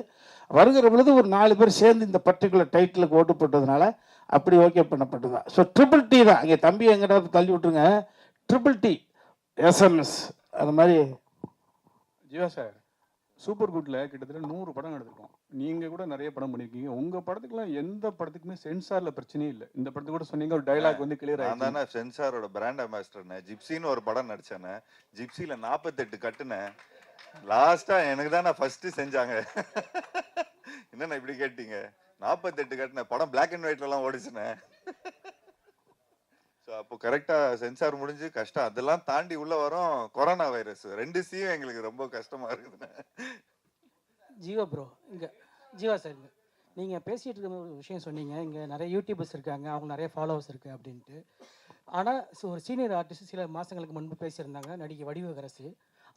வருகிற பொழுது ஒரு 4 பேர் சேர்ந்து இந்த பர்டிகுலர் டைட்டிலுக்கு ஓட்டு போட்டதுனால அப்படி ஓகே பண்ணப்பட்டதுதான். ஸோ ட்ரிபிள் டி தான். இங்கே தம்பி எங்கிட்ட தள்ளி விட்டுருங்க, ட்ரிபிள் டி எஸ்எம்எஸ் அது மாதிரி ஜீவா சார் சூப்பர் குட்ல கிட்டத்தட்ட 100 படம் எடுத்திருக்கோம். நீங்க கூட நிறைய படம் பண்ணியிருக்கீங்க. உங்க படத்துக்குலாம் எந்த படத்துக்குமே சென்சார்ல பிரச்சனையே இல்லை. இந்த படத்துக்கு கூட சொன்னீங்க ஒரு டைலாக் வந்து கிளியர் நான் ஆயிடுச்சு. தானே சென்சாரோட பிராண்ட் அம்பாசிடர்னே. ஜிப்சின்னு ஒரு படம் நடிச்சேனே. ஜிப்சில 48 கட்டுனேன். லாஸ்டா எனக்கு தானே ஃபர்ஸ்ட் செஞ்சாங்க. என்னண்ணா இப்படி கேட்டீங்க? 48 கட்டுன படம் பிளாக் அண்ட் ஒயிட்ல எல்லாம் ஓடிச்சுனே. ஸோ அப்போ கரெக்டா சென்சார் முடிஞ்சு கஷ்டம். அதெல்லாம் தாண்டி உள்ள வரும் கொரோனா வைரஸ். 2 சீயும் எங்களுக்கு ரொம்ப கஷ்டமா இருக்குதுண்ணே. ஜீவா ப்ரோ இங்கே ஜீவா சார் இங்கே நீங்கள் பேசிகிட்டு இருக்க ஒரு விஷயம் சொன்னீங்க, இங்கே நிறைய யூடியூபர்ஸ் இருக்காங்க, அவங்க நிறைய ஃபாலோவர்ஸ் இருக்குது அப்படின்ட்டு. ஆனால் ஒரு சீனியர் ஆர்டிஸ்ட் சில மாதங்களுக்கு முன்பு பேசியிருந்தாங்க, நடிகை வடிவகரசி.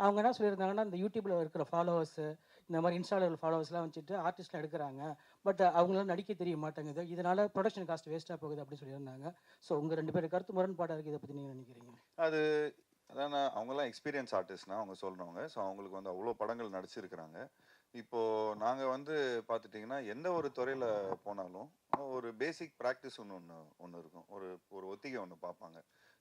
அவங்க என்ன சொல்லியிருந்தாங்கன்னா, இந்த யூடியூப்பில் இருக்கிற ஃபாலோவர்ஸு இந்த மாதிரி இன்ஸ்டாவில் ஃபாலோவர்ஸ்லாம் வச்சுட்டு ஆர்டிஸ்ட்லாம் எடுக்கிறாங்க, பட் அவங்களால நடிக்க தெரிய மாட்டேங்குது, இதனால் ப்ரொடக்ஷன் காஸ்ட் வேஸ்ட்டாக போகுது அப்படின்னு சொல்லியிருந்தாங்க. ஸோ உங்கள் 2 பேர் கருத்து முரண்பாடாக இருக்குது, இதை பற்றி நீங்கள் நினைக்கிறீங்க? அது அதான் அவங்கெல்லாம் எக்ஸ்பீரியன்ஸ் ஆர்டிஸ்ட்னா அவங்க சொல்றவங்க. ஸோ அவங்களுக்கு வந்து அவ்வளோ படங்கள் நடிச்சிருக்கிறாங்க. இப்போ நாங்க வந்து பார்த்துட்டிங்கன்னா எந்த ஒரு துறையில போனாலும் ஒரு பேசிக் ப்ராக்டிஸ் ஒன்று இருக்கும். ஒரு ஒத்திகை ஒன்று பார்ப்பாங்க.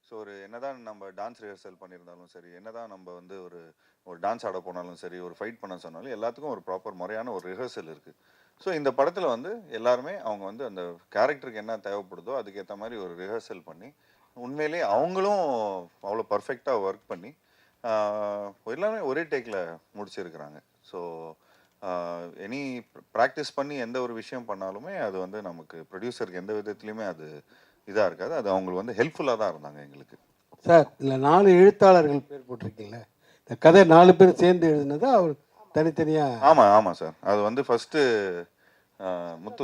ஸோ என்னதான் நம்ம டான்ஸ் ரிஹர்சல் பண்ணியிருந்தாலும் சரி, என்னதான் நம்ம வந்து ஒரு டான்ஸ் ஆட போனாலும் சரி, ஒரு ஃபைட் பண்ண சொன்னாலும் எல்லாத்துக்கும் ஒரு ப்ராப்பர் முறையான ஒரு ரிஹர்சல் இருக்குது. ஸோ இந்த படத்தில் வந்து எல்லாருமே அவங்க வந்து அந்த கேரக்டருக்கு என்ன தேவைப்படுதோ அதுக்கேற்ற மாதிரி ஒரு ரிஹர்சல் பண்ணி உண்மையிலேயே அவங்களும் அவ்வளோ பர்ஃபெக்டாக ஒர்க் பண்ணி எல்லாமே ஒரே டேக்கில் முடிச்சிருக்கிறாங்க. ஸோ எனி ப்ராக்டிஸ் பண்ணி எந்த ஒரு விஷயம் பண்ணாலுமே அது வந்து நமக்கு ப்ரொடியூசருக்கு எந்த விதத்துலையுமே அது இதாக இருக்காது. அது அவங்களுக்கு வந்து ஹெல்ப்ஃபுல்லாக தான் இருந்தாங்க எங்களுக்கு. சார் இதில் 4 எழுத்தாளர்கள் பேர் போட்டிருக்கீங்கள, இந்த கதை 4 பேர் சேர்ந்து எழுதுனதா அவர் தனித்தனியாக? ஆமாம் சார். அது வந்து ஃபஸ்ட்டு முத்து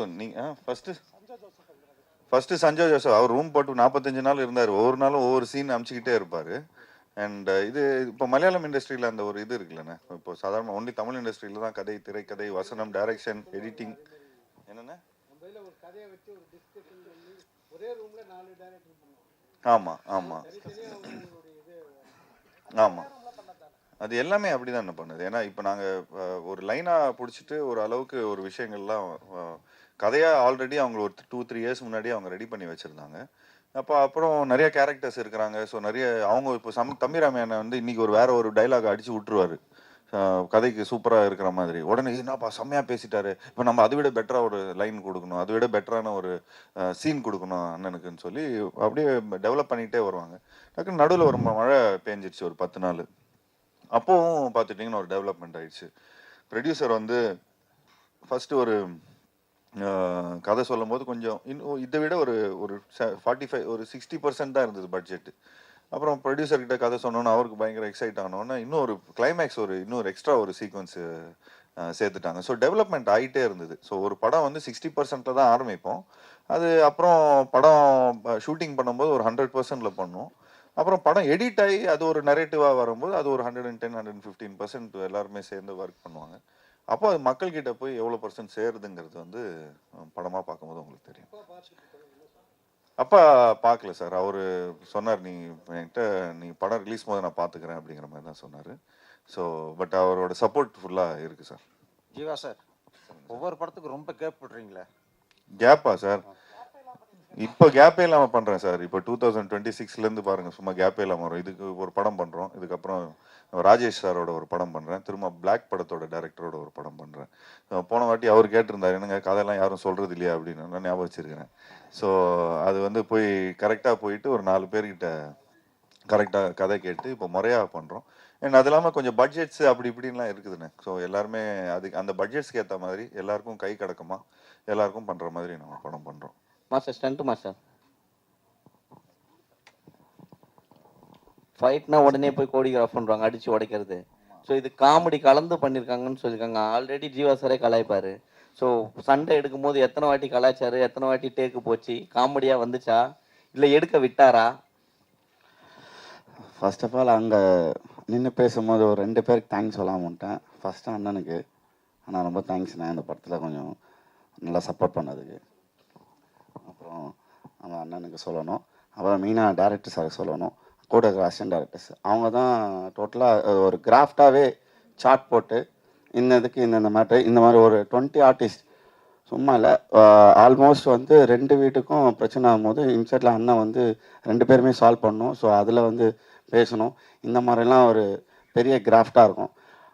ஃபஸ்ட்டு சஞ்சய் ஜோசப் அவர் ரூம் போட்டு 45 நாள் இருந்தார். ஒவ்வொரு நாளும் ஒவ்வொரு சீன் அமைச்சிக்கிட்டே இருப்பார். அண்ட் இது இப்போ மலையாளம் இண்டஸ்ட்ரியில் அந்த ஒரு இது இருக்குல்லண்ணே. இப்போ சாதாரண ஒன்லி தமிழ் இண்டஸ்ட்ரியில் தான் கதை, திரைக்கதை, வசனம், டைரக்ஷன், எடிட்டிங் என்னென்ன. ஆமாம் ஆமாம் ஆமாம் அது எல்லாமே அப்படி தான் என்ன பண்ணுது. ஏன்னா இப்போ நாங்கள் ஒரு லைனாக பிடிச்சிட்டு ஒரு அளவுக்கு ஒரு விஷயங்கள்லாம் கதையாக ஆல்ரெடி அவங்க ஒரு 2-3 இயர்ஸ் முன்னாடி அவங்க ரெடி பண்ணி வச்சுருந்தாங்க. அப்புறம் நிறைய கேரக்டர்ஸ் இருக்கிறாங்க. ஸோ நிறைய அவங்க இப்போ தம்பிராமையான வந்து இன்னைக்கு வேற ஒரு டைலாக் அடிச்சு விட்டுருவாரு கதைக்கு சூப்பராக இருக்கிற மாதிரி. உடனே என்னப்பா செம்மையாக பேசிட்டாரு, இப்போ நம்ம அதை விட பெட்டராக ஒரு லைன் கொடுக்கணும், அதை விட பெட்டரான ஒரு சீன் கொடுக்கணும் அண்ணனுக்குன்னு சொல்லி அப்படியே டெவலப் பண்ணிகிட்டே வருவாங்க. டக்குன்னு நடுவில் ஒரு மழை பெஞ்சிருச்சு ஒரு 10 நாள். அப்போவும் பார்த்துட்டிங்கன்னா ஒரு டெவலப்மெண்ட் ஆயிடுச்சு. ப்ரொடியூசர் வந்து ஃபஸ்ட்டு ஒரு கதை சொல்லும் போது கொஞ்சம் இன்னும் இதை விட ஒரு 45 ஒரு 60% தான் இருந்தது பட்ஜெட்டு. அப்புறம் ப்ரொடியூசர்கிட்ட கதை சொன்னோன்னு அவருக்கு பயங்கர எக்ஸைட் ஆனோன்னா இன்னும் ஒரு கிளைமேக்ஸ் இன்னொரு எக்ஸ்ட்ரா ஒரு சீக்வன்ஸு சேர்த்துட்டாங்க. ஸோ டெவலப்மெண்ட் ஆகிட்டே இருந்தது. ஸோ ஒரு படம் வந்து 60% தான் ஆரம்பிப்போம். அது அப்புறம் படம் ஷூட்டிங் பண்ணும்போது ஒரு 100%ல பண்ணும். அப்புறம் படம் எடிட் ஆகி அது ஒரு நரேட்டிவாக வரும்போது அது ஒரு 110-115% எல்லாருமே சேர்ந்து ஒர்க் பண்ணுவாங்க. அப்போ அது மக்கள்கிட்ட போய் எவ்வளோ % சேருதுங்கிறது வந்து படமாக பார்க்கும்போது உங்களுக்கு தெரியும். அப்பா பார்க்கல சார். அவர் சொன்னார், நீ படம் ரிலீஸ் போது நான் பார்த்துக்கிறேன் அப்படிங்கிற மாதிரி தான் சொன்னார். ஸோ பட் அவரோட சப்போர்ட் ஃபுல்லாக இருக்குது சார். ஜீவா சார், ஒவ்வொரு படத்துக்கும் ரொம்ப கேப் விடுறீங்களே. கேப்பா சார்? இப்போ கேப்பே இல்லாமல் பண்ணுறேன் சார். இப்போ 2026லேருந்து பாருங்கள், சும்மா கேப்பே இல்லாமல் வரும். இதுக்கு ஒரு படம் பண்ணுறோம், இதுக்கப்புறம் ராஜேஷ் சாரோட ஒரு படம் பண்ணுறேன், திரும்ப பிளாக் படத்தோட டைரக்டரோட ஒரு படம் பண்ணுறேன். போன வாட்டி அவர் கேட்டிருந்தார், என்னங்க கதையெல்லாம் யாரும் சொல்கிறது இல்லையா அப்படின்னு. நான் ஞாபகம் வச்சுருக்கிறேன். ஸோ அது வந்து போய் கரெக்டாக போயிட்டு ஒரு 4 பேர்கிட்ட கரெக்டாக கதை கேட்டு இப்போ முறையாக பண்ணுறோம். அண்ட் அது இல்லாமல் கொஞ்சம் பட்ஜெட்ஸ் அப்படி இப்படின்லாம் இருக்குதுண்ணே. ஸோ எல்லாருமே அந்த பட்ஜெட்ஸ்க்கு ஏற்ற மாதிரி எல்லாருக்கும் கை கடக்குமா எல்லாருக்கும் பண்ணுற மாதிரி நம்ம படம் பண்ணுறோம். மாஸ்டர் ஸ்டண்ட் மாஸ்டர் ஃபைட்னா உடனே போய் கோடியோகிராஃப் பண்ணுறாங்க, அடித்து உடைக்கிறது. ஸோ இது காமெடி கலந்து பண்ணியிருக்காங்கன்னு சொல்லியிருக்காங்க. ஆல்ரெடி ஜீவா சாரே கலாய்ப்பார். ஸோ சண்டை எடுக்கும் போது எத்தனை வாட்டி கலாய்ச்சாரு, எத்தனை வாட்டி டேக்கு போச்சு, காமெடியாக வந்துச்சா இல்லை எடுக்க விட்டாரா? ஃபர்ஸ்ட் ஆஃப் ஆல் அங்கே நின்று பேசும்போது ஒரு 2 பேருக்கு தேங்க்ஸ் சொல்லாமட்டேன். ஃபஸ்ட்டு அண்ணனுக்கு, ஆனால் ரொம்ப தேங்க்ஸ்ண்ணே இந்த படத்தில் கொஞ்சம் நல்லா சப்போர்ட் பண்ணதுக்கு. அப்புறம் அந்த அண்ணனுக்கு சொல்லணும். அப்புறம் மெயினாக டேரக்டர் சார் சொல்லணும், கூட இருக்கிற அசிஸ்டன்ட் டேரக்டர்ஸ். அவங்க தான் டோட்டலாக ஒரு கிராஃப்டாகவே சார்ட் போட்டு இந்த இதுக்கு இந்த மேட்ரு இந்த மாதிரி ஒரு 20 ஆர்டிஸ்ட் சும்மா இல்லை, ஆல்மோஸ்ட் வந்து 2 வீட்டுக்கும் பிரச்சனை ஆகும்போது இன்செட்டில் அண்ணன் வந்து 2 பேருமே சால்வ் பண்ணணும். ஸோ அதில் வந்து பேசணும். இந்த மாதிரிலாம் ஒரு பெரிய கிராஃப்டாக இருக்கும்.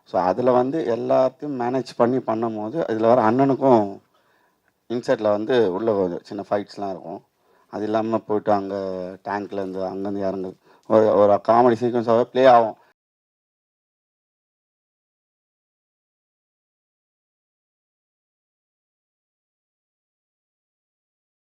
ஸோ அதில் வந்து எல்லாத்தையும் மேனேஜ் பண்ணி பண்ணும்போது இதில் வர அண்ணனுக்கும் இன்செட்டில் வந்து உள்ள ஒரு சின்ன ஃபைட்ஸ்லாம் இருக்கும். அது இல்லாமல் போயிட்டு அங்கே டேங்க்லேருந்து அங்கேருந்து இறங்கு ஒரு காமெடி சீக்வன்ஸாகவே ப்ளே ஆகும்.